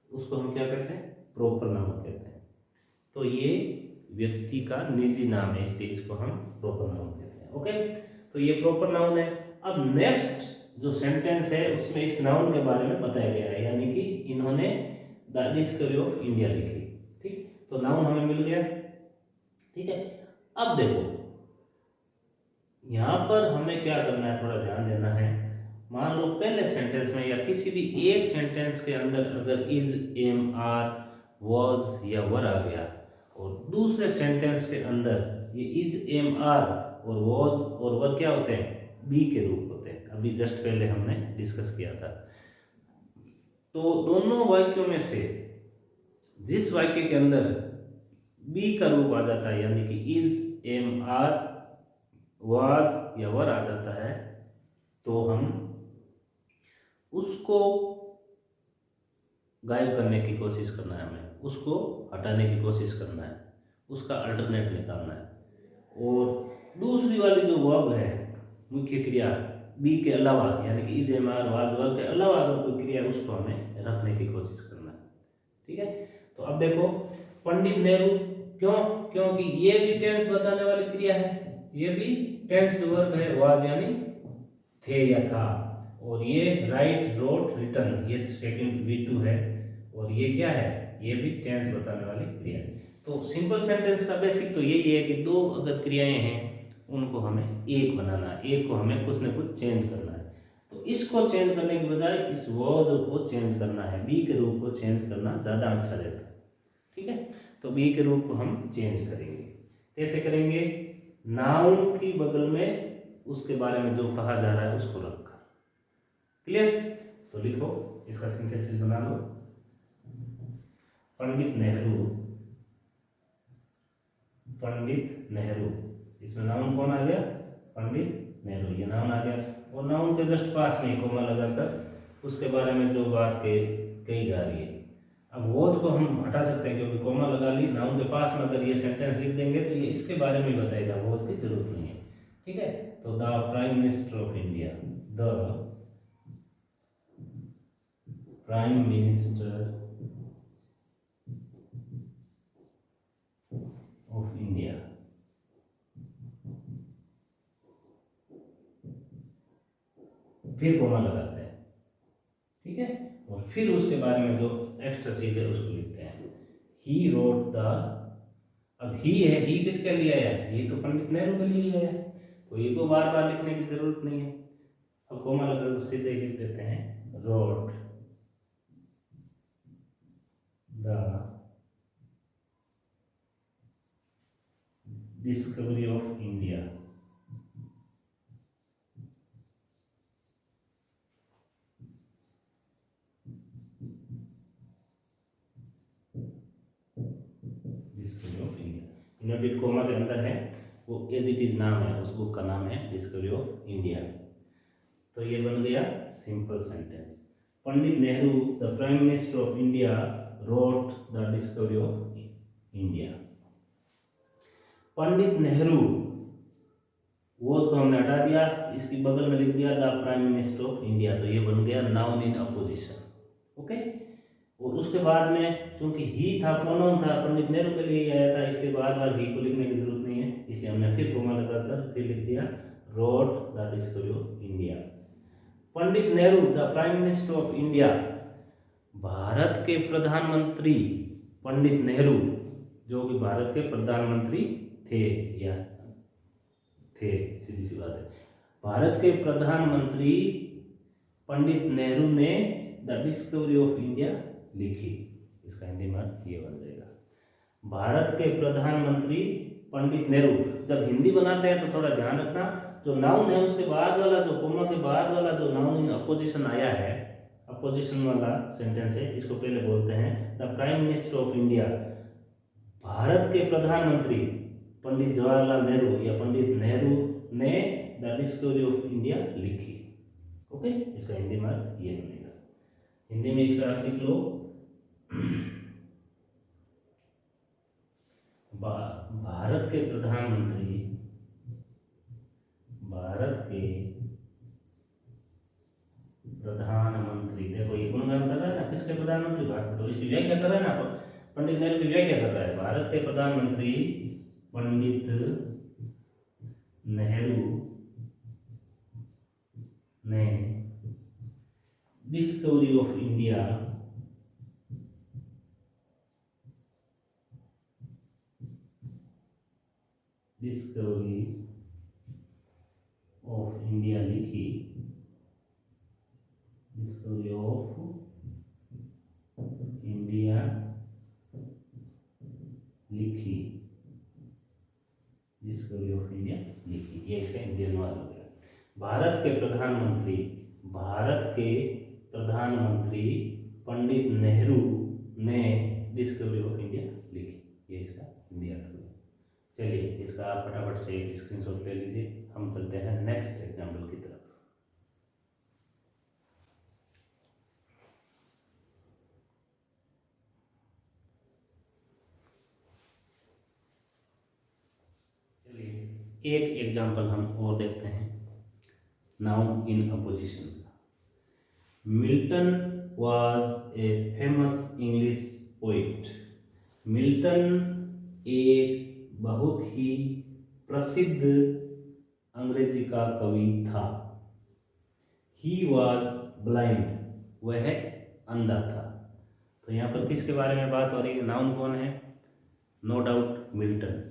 उसको हम क्या कहते हैं, प्रॉपर नाउन कहते हैं। तो ये व्यक्ति का निजी नाम है, इसलिए इसको हम प्रॉपर नाउन कहते हैं। ओके, तो ये प्रॉपर नाउन है। अब नेक्स्ट जो सेंटेंस है उसमें इस नाउन के बारे में बताया गया है, यानी कि इन्होंने द डिस्कवरी ऑफ इंडिया लिखी। ठीक, तो नाउन हमें मिल गया। ठीक है, अब देखो यहाँ पर हमें क्या करना है, थोड़ा ध्यान देना है। मान लो पहले सेंटेंस में या किसी भी एक सेंटेंस के अंदर अगर इज, एम, आर, वॉज या वर आ गया, और दूसरे सेंटेंस के अंदर ये इज, एम, आर और वॉज और वर क्या होते हैं, बी के रूप होते हैं। अभी जस्ट पहले हमने डिस्कस किया था। तो दोनों वाक्यों में से जिस वाक्य के अंदर बी का रूप आ जाता है, यानी कि इज, एम, आर, वाज या वर आ जाता है, तो हम उसको गायब करने की कोशिश करना है, हमें उसको हटाने की कोशिश करना है, उसका अल्टरनेट निकालना है। और दूसरी वाली जो वर्ब है, मुख्य क्रिया बी के अलावा, यानी कि इज, एम, आर, वाज, वर के अलावा अगर कोई क्रिया है उसको हमें रखने की कोशिश करना है। ठीक है, तो अब देखो पंडित नेहरू, क्यों, क्योंकि ये भी टेंस बताने वाली क्रिया है, ये भी टेंस वर्ब है, वाज यानी थे या था, और ये राइट, रोट, रिटर्न ये सेकंड V2 है, और ये क्या है, ये भी टेंस बताने वाली क्रिया है। तो सिंपल सेंटेंस का बेसिक तो यही है कि दो अगर क्रियाएं हैं उनको हमें एक बनाना है, एक को हमें कुछ न कुछ चेंज करना है। तो इसको चेंज करने की बजाय इस वॉज को चेंज करना है, बी के रूप को चेंज करना ज़्यादा अच्छा रहता है। ठीक है, तो बी के रूप को हम चेंज करेंगे। कैसे करेंगे? नाउन की बगल में उसके बारे में जो कहा जा रहा है उसको रखा। क्लियर? तो लिखो, इसका सिंथेसिस बना लो। पंडित नेहरू, पंडित नेहरू, इसमें नाउन कौन आ गया? पंडित नेहरू, ये नाउन आ गया। और नाउन के जस्ट पास में कोमा लगाकर उसके बारे में जो बात कही जा रही है। अब वॉज को हम हटा सकते हैं क्योंकि कोमा लगा ली। नाउन के पास में अगर ये सेंटेंस लिख देंगे तो ये इसके बारे में बताएगा, वॉज की जरूरत नहीं है। ठीक है, तो the prime minister of India, the prime minister of India, फिर कोमा लगाते हैं। ठीक है, और फिर उसके बारे में जो एक्स्ट्रा चीज है उसको लिखते हैं। ही रोट द, अब ही है, ही किसके लिए आया? ये तो पंडित नेहरू के लिए आया, तो ये को बार बार लिखने की जरूरत नहीं है। अब कोमा लगाकर सीधे लिख देते हैं, wrote the discovery of India, discovery of India. Inverted comma के अंदर है, वो एज इट इज नाम है, उस बुक का नाम है डिस्कवरी ऑफ इंडिया। तो ये बन गया simple sentence. Pandit Nehru the prime minister of India wrote the discovery of India. Pandit Nehru, वो उसको हमने हटा दिया, इसकी बगल में लिख दिया the prime minister of India, तो ये बन गया नाउन इन अपोजिशन। ओके, और उसके बाद में चूंकि ही था, प्रोनाउन था, पंडित नेहरू के लिए आया था, इसलिए बार बार ही को लिखने की जरूरत नहीं है, इसलिए हमने फिर कोमा लगाकर फिर लिख दिया road the discovery of India. Pandit Nehru the prime minister of India, Bharat के प्रधानमंत्री पंडित नेहरू, जो कि भारत के प्रधानमंत्री थे या थे, सीधी सी बात है, भारत के प्रधानमंत्री पंडित नेहरू ने द डिस्कवरी ऑफ इंडिया लिखी। इसका हिंदी में ये बन जाएगा, भारत के प्रधानमंत्री पंडित नेहरू। जब हिंदी बनाते हैं तो थोड़ा ध्यान रखना, जो नाउन है उसके बाद वाला, जो कोमा के बाद वाला जो नाउन इन अपोजिशन आया है, अपोजिशन वाला सेंटेंस है, इसको पहले बोलते हैं the prime minister of India, Bharat के प्रधानमंत्री पंडित जवाहरलाल नेहरू या पंडित नेहरू ने द डिस्कवरी ऑफ इंडिया लिखी। ओके, इसका हिंदी में ये बनेगा। हिंदी में इसका अर्थ लिख लो, भारत के प्रधानमंत्री, भारत के प्रधानमंत्री, देखो ये गुणगान कर रहा है ना, किसके प्रधानमंत्री? भारत, तो इसकी व्याख्या कर रहा है ना, पंडित नेहरू की व्याख्या कर रहा है, भारत के प्रधानमंत्री पंडित नेहरू ने discovery of India, discovery of India लिखी, डिस्कवरी ऑफ इंडिया लिखी, डिस्कवरी ऑफ इंडिया लिखी, ये इसका हिंदी अनुवाद हो गया। भारत के प्रधानमंत्री, भारत के प्रधानमंत्री पंडित नेहरू ने डिस्कवरी ऑफ इंडिया लिखी, ये इसका हिंदी अर्थ हुआ। चलिए, इसका आप फटाफट से एक स्क्रीनशॉट ले लीजिए, हम चलते हैं नेक्स्ट एग्जाम्पल की तरफ। एक एग्जाम्पल हम और देखते हैं noun in opposition. Milton was a famous English poet, Milton एक बहुत ही प्रसिद्ध अंग्रेजी का कवि था। ही वॉज ब्लाइंड, वह अंधा था। तो यहाँ पर किसके बारे में बात हो रही है? नाउन कौन है? No doubt Milton.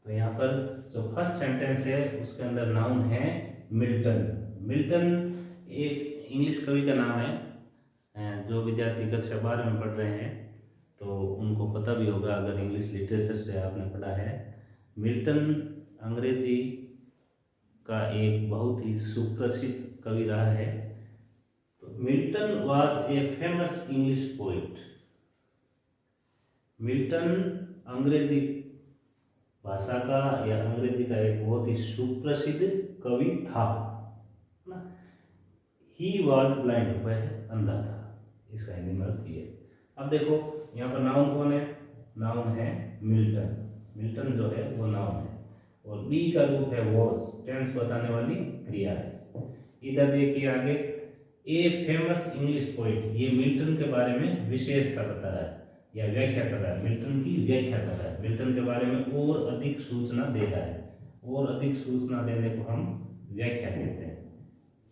तो यहाँ पर जो फर्स्ट सेंटेंस है उसके अंदर नाउन है मिल्टन। मिल्टन एक इंग्लिश कवि का नाम है। जो विद्यार्थी कक्षा 12 में पढ़ रहे हैं तो उनको पता भी होगा, अगर इंग्लिश लिटरेचर से आपने पढ़ा है। मिल्टन अंग्रेजी का एक बहुत ही सुप्रसिद्ध कवि रहा है। तो Milton was a famous English poet. Milton अंग्रेजी भाषा का या अंग्रेजी का एक बहुत ही सुप्रसिद्ध कवि था ना। ही वॉज ब्लाइंड, वह अंधा था, इसका हिंदी में अर्थ ये। अब देखो यहाँ पर नाउन कौन है? नाउन है मिल्टन। मिल्टन जो है वो नाउन है और बी का रूप है वॉज, टेंस बताने वाली क्रिया है। इधर देखिए आगे, ए फेमस इंग्लिश पोइट, ये मिल्टन के बारे में विशेषता बता रहा है या व्याख्या कर रहा है, मिल्टन की व्याख्या कर रहा है, मिल्टन के बारे में और अधिक सूचना दे रहा है। और अधिक सूचना देने को हम व्याख्या कहते हैं,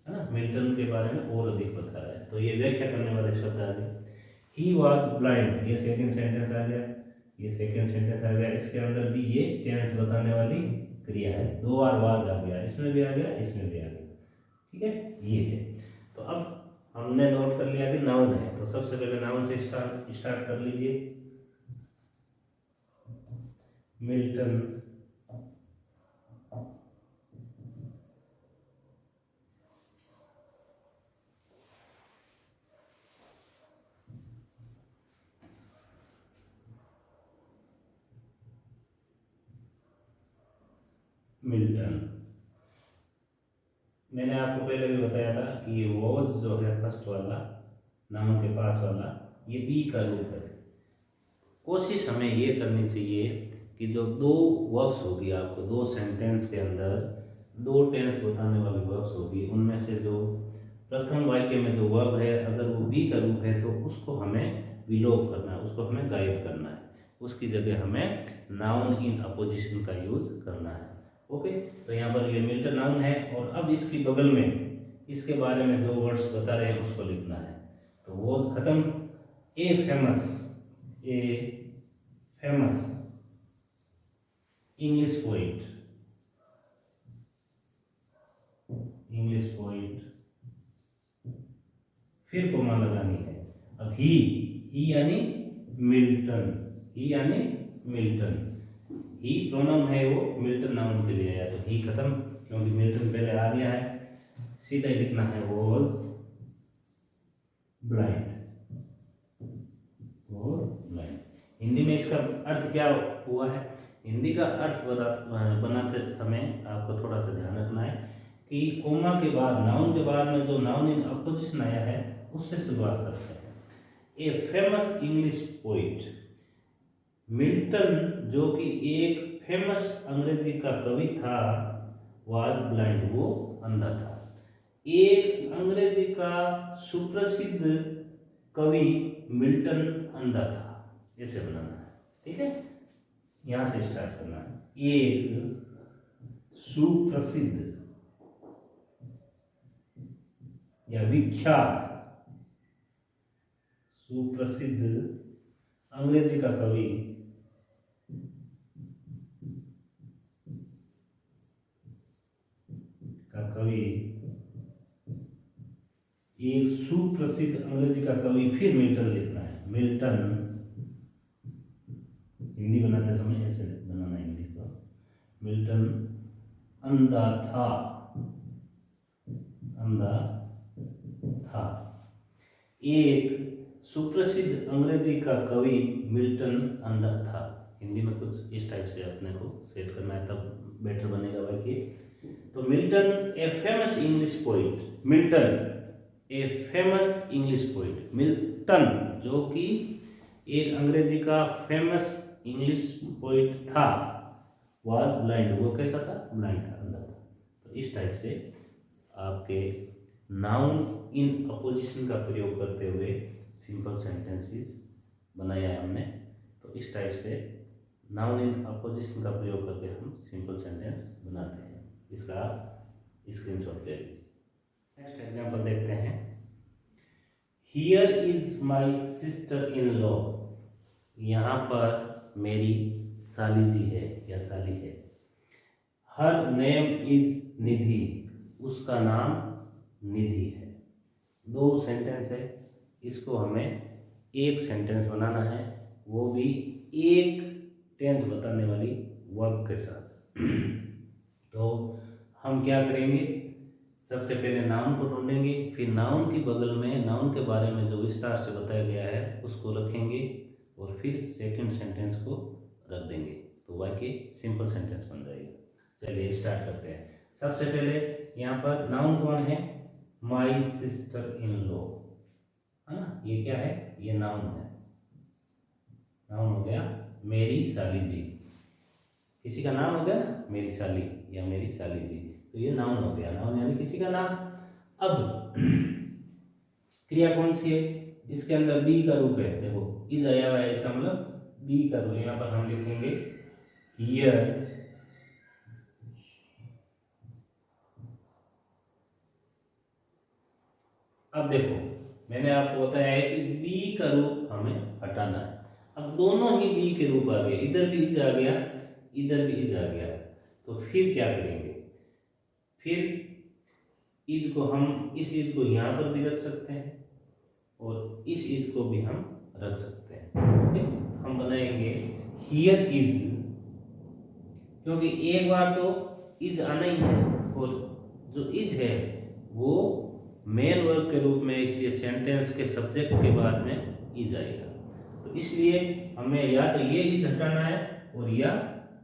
है ना। मिल्टन के बारे में और अधिक बता रहा है, तो ये व्याख्या करने वाले शब्द आ गए। ही वॉज ब्लाइंड, ये सेकेंड सेंटेंस आ गया, ये सेकेंड सेंटेंस आ गया। इसके अंदर भी ये टेंस बताने वाली क्रिया है, दो बार वाज आ गया, इसमें भी आ गया, इसमें भी आ गया, ठीक है, ये है। तो अब हमने नोट कर लिया कि नाउन है, तो सबसे पहले नाउन से स्टार्ट कर लीजिए। Milton, Milton. मैंने आपको पहले भी बताया था कि ये वॉज जो है फर्स्ट वाला, नाउन के पास वाला, ये बी का रूप है। कोशिश हमें ये करनी चाहिए कि जो दो वर्ब्स होगी, आपको दो सेंटेंस के अंदर दो टेंस बताने वाली वर्ब्स होगी, उनमें से जो प्रथम वाक्य में जो वर्ब है अगर वो बी का रूप है तो उसको हमें विलोप करना है, उसको हमें गायब करना है, उसकी जगह हमें नाउन इन अपोजिशन का यूज करना है। ओके, तो यहाँ पर ये मिल्टन नाउन है और अब इसकी बगल में इसके बारे में जो वर्ड्स बता रहे हैं उसको लिखना है। तो वॉज खत्म, a famous English poet, English poet, फिर कोमा लगानी है। अब ही यानी मिल्टन, ही यानी मिल्टन, ही प्रोनाउन है वो मिल्टन नाउन के लिए आया, तो ही खत्म क्योंकि मिल्टन पहले आ गया है। सीधा ही लिखना है was blind, was blind. Hindi में इसका अर्थ क्या हुआ है? हिंदी का अर्थ बनाते समय आपको थोड़ा सा ध्यान रखना है कि कोमा के बाद, नाउन के बाद में जो नाउन इन अपोजिशन आया है उससे शुरुआत करते हैं। A famous English poet, Milton जो कि एक फेमस अंग्रेजी का कवि था, वाज ब्लाइंड, वो अंधा था। एक अंग्रेजी का सुप्रसिद्ध कवि मिल्टन अंधा था, ऐसे बनाना है, ठीक है। यहां से स्टार्ट करना है। एक सुप्रसिद्ध या विख्यात, सुप्रसिद्ध अंग्रेजी का कवि एक सुप्रसिद्ध अंग्रेजी का कवि, फिर मिल्टन लिखना है। मिल्टन, हिंदी बनाते समय ऐसे बनाना है हिंदी को। मिल्टन अंधा था, अंधा था। एक सुप्रसिद्ध अंग्रेजी का कवि मिल्टन अंधा था। हिंदी में कुछ इस टाइप से अपने को सेट करना है, तब बेटर बनेगा वाक्य। तो Milton a famous English poet, Milton a famous English poet, Milton जो कि एक अंग्रेजी का फेमस इंग्लिश पोइट था, वाज ब्लाइंड, वो कैसा था? ब्लाइंड था, अंधा था। तो इस टाइप से आपके नाउन इन अपोजिशन का प्रयोग करते हुए सिंपल सेंटेंसेस बनाया है हमने। तो इस टाइप से नाउन इन अपोजिशन का प्रयोग करके हम सिंपल सेंटेंस बनाते हैं। इसका स्क्रीनशॉट ले लीजिए। नेक्स्ट एग्जांपल देखते हैं। Here is my sister in law, यहाँ पर मेरी साली जी है या साली है। हर नेम इज निधि, उसका नाम निधि है। दो सेंटेंस है, इसको हमें एक सेंटेंस बनाना है, वो भी एक टेंस बताने वाली वर्ब के साथ। तो हम क्या करेंगे, सबसे पहले नाउन को ढूंढेंगे, फिर नाउन के बगल में नाउन के बारे में जो विस्तार से बताया गया है उसको रखेंगे और फिर सेकंड सेंटेंस को रख देंगे, तो वाक्य सिंपल सेंटेंस बन जाएगा। चलिए स्टार्ट करते हैं। सबसे पहले यहाँ पर नाउन कौन है, माई सिस्टर इन लॉ, है ना, ये क्या है, ये नाउन है। नाउन हो गया मेरी साली जी, किसी का नाम हो गया ना, मेरी साली या मेरी साली जी, तो ये नाउन हो गया। नाउन यानी किसी का नाम। अब क्रिया कौन सी है, इसके अंदर बी का रूप है, देखो इज आया हुआ है, इसका मतलब बी का रूप। यहाँ पर हम लिखेंगे हियर, अब देखो मैंने आपको बताया है कि बी का रूप हमें हटाना है। अब दोनों ही बी के रूप आ गए, इधर भी इज आ गया, इधर भी इज आ गया, तो फिर क्या करेंगे, फिर इज को हम, इस इज को यहाँ पर भी रख सकते हैं और इस इज को भी हम रख सकते हैं। ओके, हम बनाएंगे हियर इज, क्योंकि एक बार तो इज आना ही है और जो इज है वो मेन वर्ब के रूप में, इसलिए सेंटेंस के सब्जेक्ट के बाद में इज आएगा। तो इसलिए हमें या तो ये इज हटाना है और या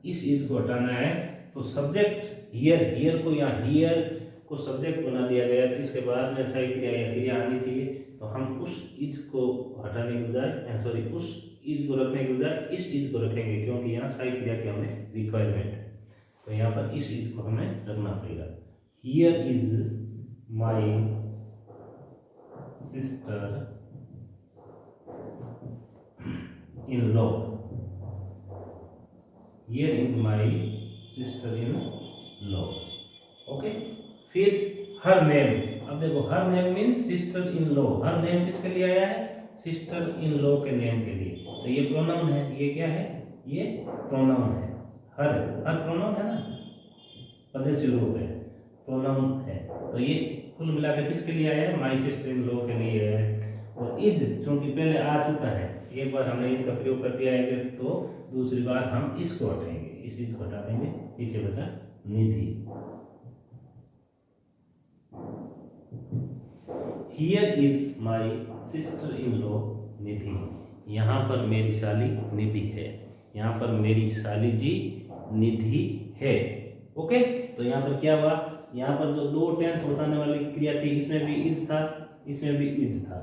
इस इज को हटाना है। तो सब्जेक्ट हियर, हियर को यहाँ हियर को सब्जेक्ट बना दिया गया, तो इसके बाद में सही क्रिया या क्रिया आनी चाहिए। तो हम उस इज को हटाने के बजाय, सॉरी उस इज को रखने के बजाय इस इज को रखेंगे, क्योंकि यहाँ सही क्रिया की हमें रिक्वायरमेंट है। तो यहाँ पर इस इज को हमें रखना पड़ेगा। Here is my sister in law, here is my sister in law. Okay, फिर हर नेम, अब देखो her name means sister in law, her name किसके लिए आया है, सिस्टर इन लॉ के नेम के लिए। तो ये प्रोनाउन है, ये क्या है, ये प्रोनाउन है। हर प्रोनाउन है ना, पॉजेसिव रूप है, प्रोनाउन है। तो ये कुल मिलाकर किसके लिए आया है, माई सिस्टर इन लॉ के लिए है। और इज चूंकि पहले आ चुका है, एक बार हमने इसका प्रयोग कर दिया है, तो दूसरी बार हम इसको हटाएंगे, इस इज को हटा देंगे, पीछे बचा Nidhi. Here is my sister in law Nidhi, यहाँ पर मेरी साली निधि है, यहाँ पर मेरी साली जी निधि है। ओके, तो यहाँ पर क्या हुआ, यहाँ पर जो दो टेंस बताने वाली क्रिया थी, इसमें भी इज था, इसमें भी इज था।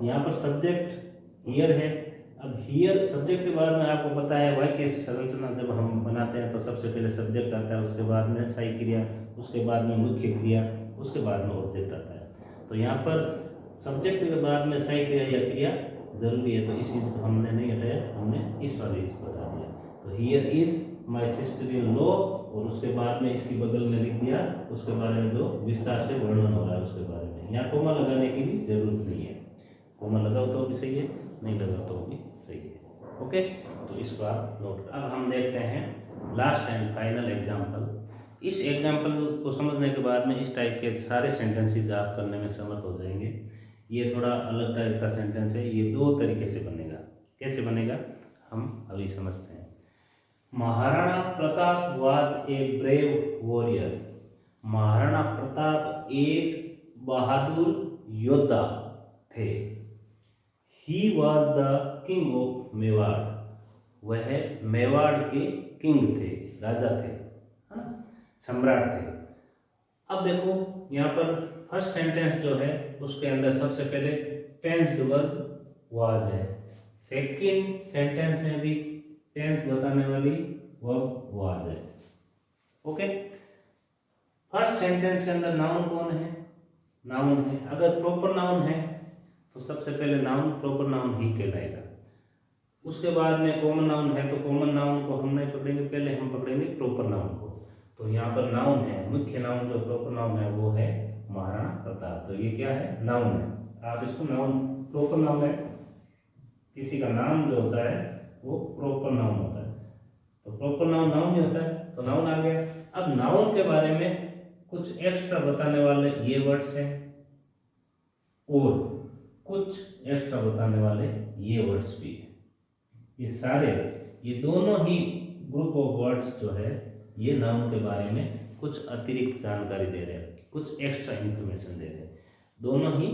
यहाँ पर सब्जेक्ट हियर है। अब हियर सब्जेक्ट के बाद में आपको पता है वाक्य संरचना जब हम बनाते हैं तो सबसे पहले सब्जेक्ट आता है, उसके बाद में सहायक क्रिया, उसके बाद में मुख्य क्रिया, उसके बाद में ऑब्जेक्ट आता है। तो यहाँ पर सब्जेक्ट के बाद में सहायक क्रिया या क्रिया जरूरी है, तो इस चीज को हमने नहीं हटाया, हमने इस वाले चीज को हटा दिया। तो here is my sister in law, और उसके बाद में इसकी बगल में लिख दिया उसके बारे में जो विस्तार से वर्णन हो रहा है उसके बारे में। यहाँ कोमा लगाने की भी जरूरत नहीं है, कोमा लगाओ तो भी सही है, नहीं लगाओ तो भी सही है। ओके, तो इसको आप नोट। अब हम देखते हैं लास्ट एंड फाइनल एग्जाम्पल। इस एग्जाम्पल को समझने के बाद में इस टाइप के सारे सेंटेंसेस आप करने में समर्थ हो जाएंगे। ये थोड़ा अलग टाइप का सेंटेंस है, ये दो तरीके से बनेगा। कैसे बनेगा हम अभी समझते हैं। Maharana Pratap was a brave warrior, Maharana Pratap एक बहादुर योद्धा थे। He was the king of Mewar, वह मेवाड़ के किंग थे, राजा थे, है ना, सम्राट थे। अब देखो यहाँ पर फर्स्ट सेंटेंस जो है उसके अंदर सबसे पहले टेंस वर्ब वाज है, सेकंड सेंटेंस में भी टेंस बताने वाली वर्ब वाज है। ओके, फर्स्ट सेंटेंस के अंदर नाउन कौन है, नाउन है। अगर प्रॉपर नाउन है तो सबसे पहले नाउन प्रॉपर नाउन ही कहलाएगा। उसके बाद में कॉमन नाउन है तो कॉमन नाउन को हम नहीं पकड़ेंगे, पहले हम पकड़ेंगे प्रॉपर नाउन को। तो यहाँ पर नाउन है, मुख्य नाउन जो प्रॉपर नाउन है वो है महाराणा प्रताप। तो ये क्या है, नाउन है। आप इसको नाउन, प्रॉपर नाउन है, किसी का नाम जो होता है वो प्रॉपर नाउन होता है। तो प्रॉपर नाउन नाउन ही होता है, तो नाउन आ गया। अब नाउन के बारे में कुछ एक्स्ट्रा बताने वाले ये वर्ड्स हैं और कुछ एक्स्ट्रा बताने वाले ये वर्ड्स भी हैं। ये सारे, ये दोनों ही ग्रुप ऑफ वर्ड्स जो है ये नाउन के बारे में कुछ अतिरिक्त जानकारी दे रहे हैं, कुछ एक्स्ट्रा इंफॉर्मेशन दे रहे हैं, दोनों ही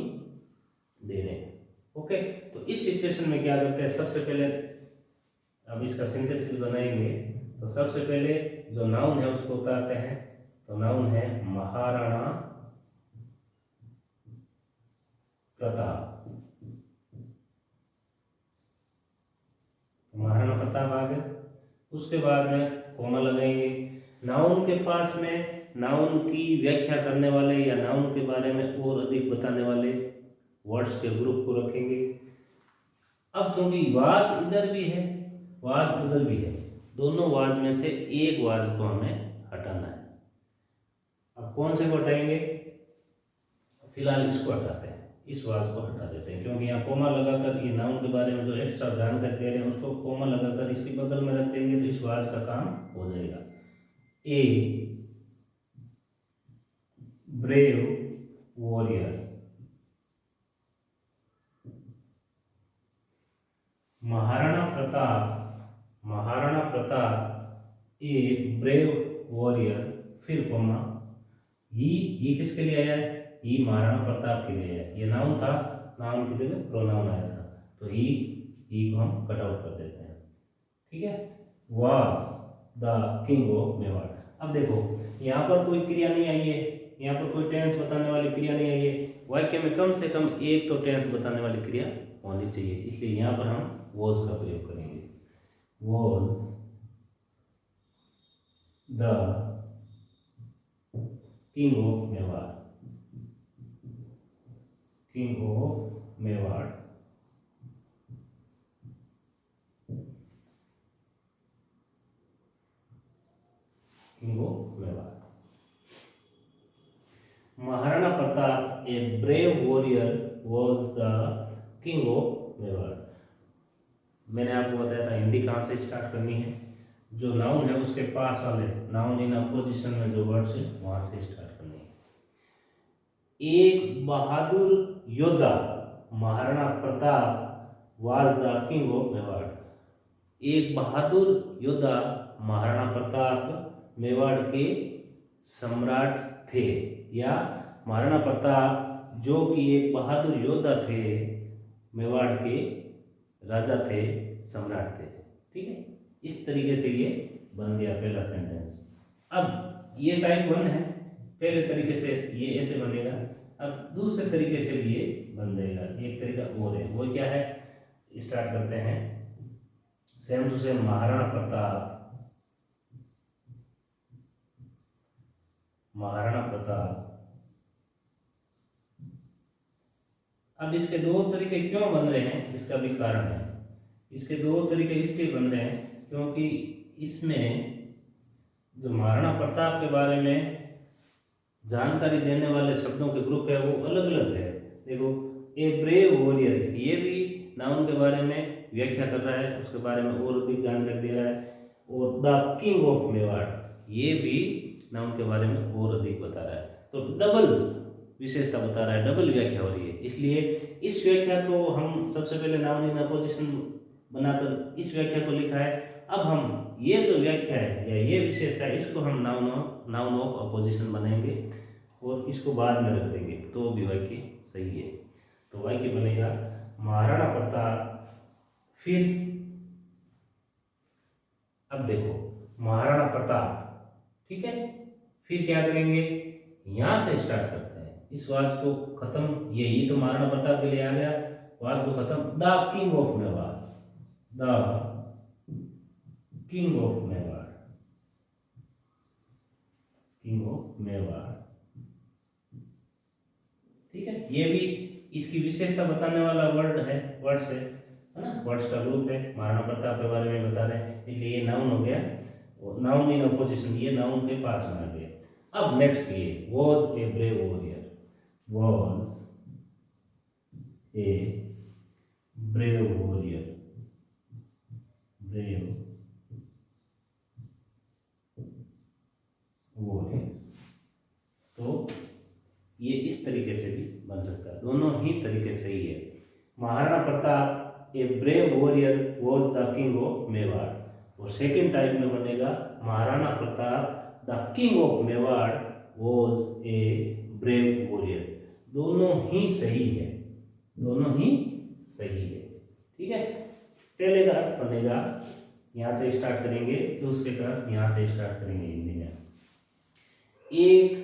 दे रहे हैं। ओके, तो इस सिचुएशन में क्या करते हैं, सबसे पहले अब इसका सिंथेसिस बनाएंगे। तो सबसे पहले जो नाउन है उसको उतारते हैं। तो नाउन है महाराणा प्रताप। महाराणा प्रताप आ गए। उसके बाद में कोमा लगाएंगे। नाउन के पास में नाउन की व्याख्या करने वाले या नाउन के बारे में और अधिक बताने वाले वर्ड्स के ग्रुप को रखेंगे। अब क्योंकि वाज इधर भी है, वाज उधर भी है, दोनों वाज में से एक वाज को हमें हटाना है। अब कौन से को हटाएंगे, फिलहाल इसको हटाते हैं, इस वाज को हटा देते हैं, क्योंकि यहाँ कोमा लगाकर ये नाउन के बारे में जो एक्स्ट्रा जानकारी दे रहे हैं उसको कोमा लगाकर इसके बगल में रख देंगे तो इस वाज का काम हो जाएगा। A brave warrior, Maharana Pratap, Maharana Pratap a brave warrior, फिर कोमा, ये किसके लिए आया है, ये महाराणा प्रताप के लिए है। ये नाउन था, नाउन की जगह प्रोनाउन आया था, तो ही को हम कट आउट कर देते हैं। ठीक है, was the king of Mewar. अब देखो यहाँ पर कोई क्रिया नहीं आई है, यहाँ पर कोई टेंस बताने वाली क्रिया नहीं आई है। वाक्य में कम से कम एक तो टेंस बताने वाली क्रिया होनी चाहिए, इसलिए यहाँ पर हम वॉज का प्रयोग करेंगे। Was the king of Mewar, king of Mewar, king of Mewar. Maharana Pratap a brave warrior was the king of Mewar. मैंने आपको बताया था हिंदी कहाँ से स्टार्ट करनी है, जो नाउन है उसके पास वाले नाउन इन अपोजिशन में जो वर्ड्स है वहां से स्टार्ट करनी है। एक बहादुर योद्धा Maharana Pratap was the king of Mewar. एक बहादुर योद्धा महाराणा प्रताप मेवाड़ के सम्राट थे, या महाराणा प्रताप जो कि एक बहादुर योद्धा थे, मेवाड़ के राजा थे, सम्राट थे। ठीक है, इस तरीके से ये बन गया पहला सेंटेंस। अब ये टाइप 1 है, पहले तरीके से ये ऐसे बनेगा। अब दूसरे तरीके से भी ये बन जाएगा। एक तरीका और है, वो क्या है, स्टार्ट करते हैं same to same. Maharana Pratap, Maharana Pratap. अब इसके दो तरीके क्यों बन रहे हैं, इसका भी कारण है। इसके दो तरीके इसलिए बन रहे हैं क्योंकि इसमें जो महाराणा प्रताप के बारे में जानकारी देने वाले शब्दों के ग्रुप है वो अलग अलग है। देखो, ए ब्रेव वॉरियर, ये भी नाउन के बारे में व्याख्या कर रहा है, उसके बारे में और अधिक जानकारी दे रहा है। और द किंग ऑफ मेवाड़, ये भी नाउन के बारे में और अधिक बता रहा है। तो डबल विशेषता बता रहा है, डबल व्याख्या हो रही है। इसलिए इस व्याख्या को हम सबसे पहले नाउन इन अपोजिशन बनाकर इस व्याख्या को लिखा है। अब हम ये जो व्याख्या है या ये विशेषता है इसको हम नाउन ऑफ अपोजिशन बनाएंगे और इसको बाद में रख देंगे, तो भी वाक्य सही है। तो वाक्य बनेगा महाराणा प्रताप, फिर अब देखो महाराणा प्रताप, ठीक है, फिर क्या करेंगे, यहां से स्टार्ट करते हैं। इस वाज को खत्म, यही तो महाराणा प्रताप के लिए आ गया, वाज को खत्म। The king of Mewar, the king of Mewar, king of Mewar. ठीक है, ये भी इसकी विशेषता बताने वाला वर्ड है, वर्ड्स है ना, वर्ड्स का ग्रुप है। महाराणा प्रताप के बारे में बता रहे हैं, इसलिए ये नाउन हो गया, नाउन इन अपोजिशन, ये नाउन के पास में आ गया। अब नेक्स्ट ये was a brave warrior, was a brave warrior, brave warrior. इस तरीके से भी बन सकता है, दोनों ही तरीके सही है। Maharana Pratap a brave warrior was the king of Mewar, और सेकेंड टाइप में बनेगा Maharana Pratap the king of Mewar was a brave warrior. दोनों ही सही है, दोनों ही सही है। ठीक है, पहले का अर्थ बनेगा, यहाँ से स्टार्ट करेंगे, दूसरे का अर्थ यहाँ से स्टार्ट करेंगे हिंदी में। एक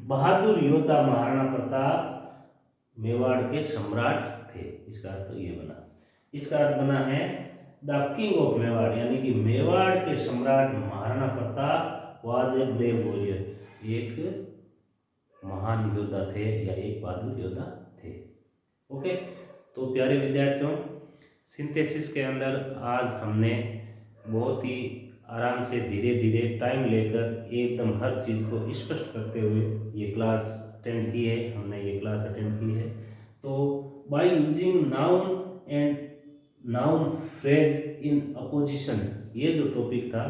बहादुर योद्धा महाराणा प्रताप मेवाड़ के सम्राट थे, इसका अर्थ तो ये बना। इसका अर्थ बना है द किंग ऑफ मेवाड़, यानी कि मेवाड़ के सम्राट Maharana Pratap was a brave warrior, एक महान योद्धा थे या एक बहादुर योद्धा थे। ओके, तो प्यारे विद्यार्थियों, सिंथेसिस के अंदर आज हमने बहुत ही आराम से धीरे धीरे टाइम लेकर एकदम हर चीज़ को स्पष्ट करते हुए ये क्लास अटेंड की है, हमने ये क्लास अटेंड की है। तो bye using noun and noun phrase in opposition, ये जो टॉपिक था,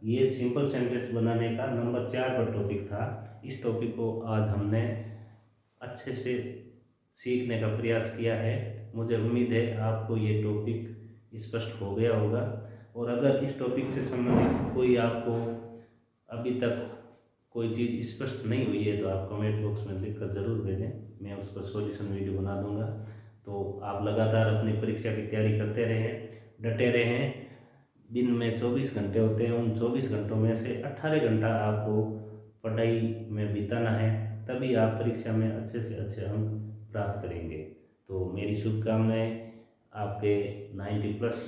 ये सिंपल सेंटेंस बनाने का नंबर 4 पर टॉपिक था। इस टॉपिक को आज हमने अच्छे से सीखने का प्रयास किया है। मुझे उम्मीद है आपको ये टॉपिक स्पष्ट हो गया होगा, और अगर इस टॉपिक से संबंधित कोई आपको अभी तक कोई चीज़ स्पष्ट नहीं हुई है तो आप कमेंट बॉक्स में लिखकर ज़रूर भेजें, मैं उसका सॉल्यूशन वीडियो बना दूंगा। तो आप लगातार अपनी परीक्षा की तैयारी करते रहें, डटे रहें। दिन में 24 घंटे होते हैं, उन 24 घंटों में से 18 घंटा आपको पढ़ाई में बिताना है, तभी आप परीक्षा में अच्छे से अच्छे अंक प्राप्त करेंगे। तो मेरी शुभकामनाएं आपके 90+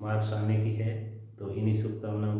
मार्क्स आने की है। तो इन्हीं शुभकामनाओं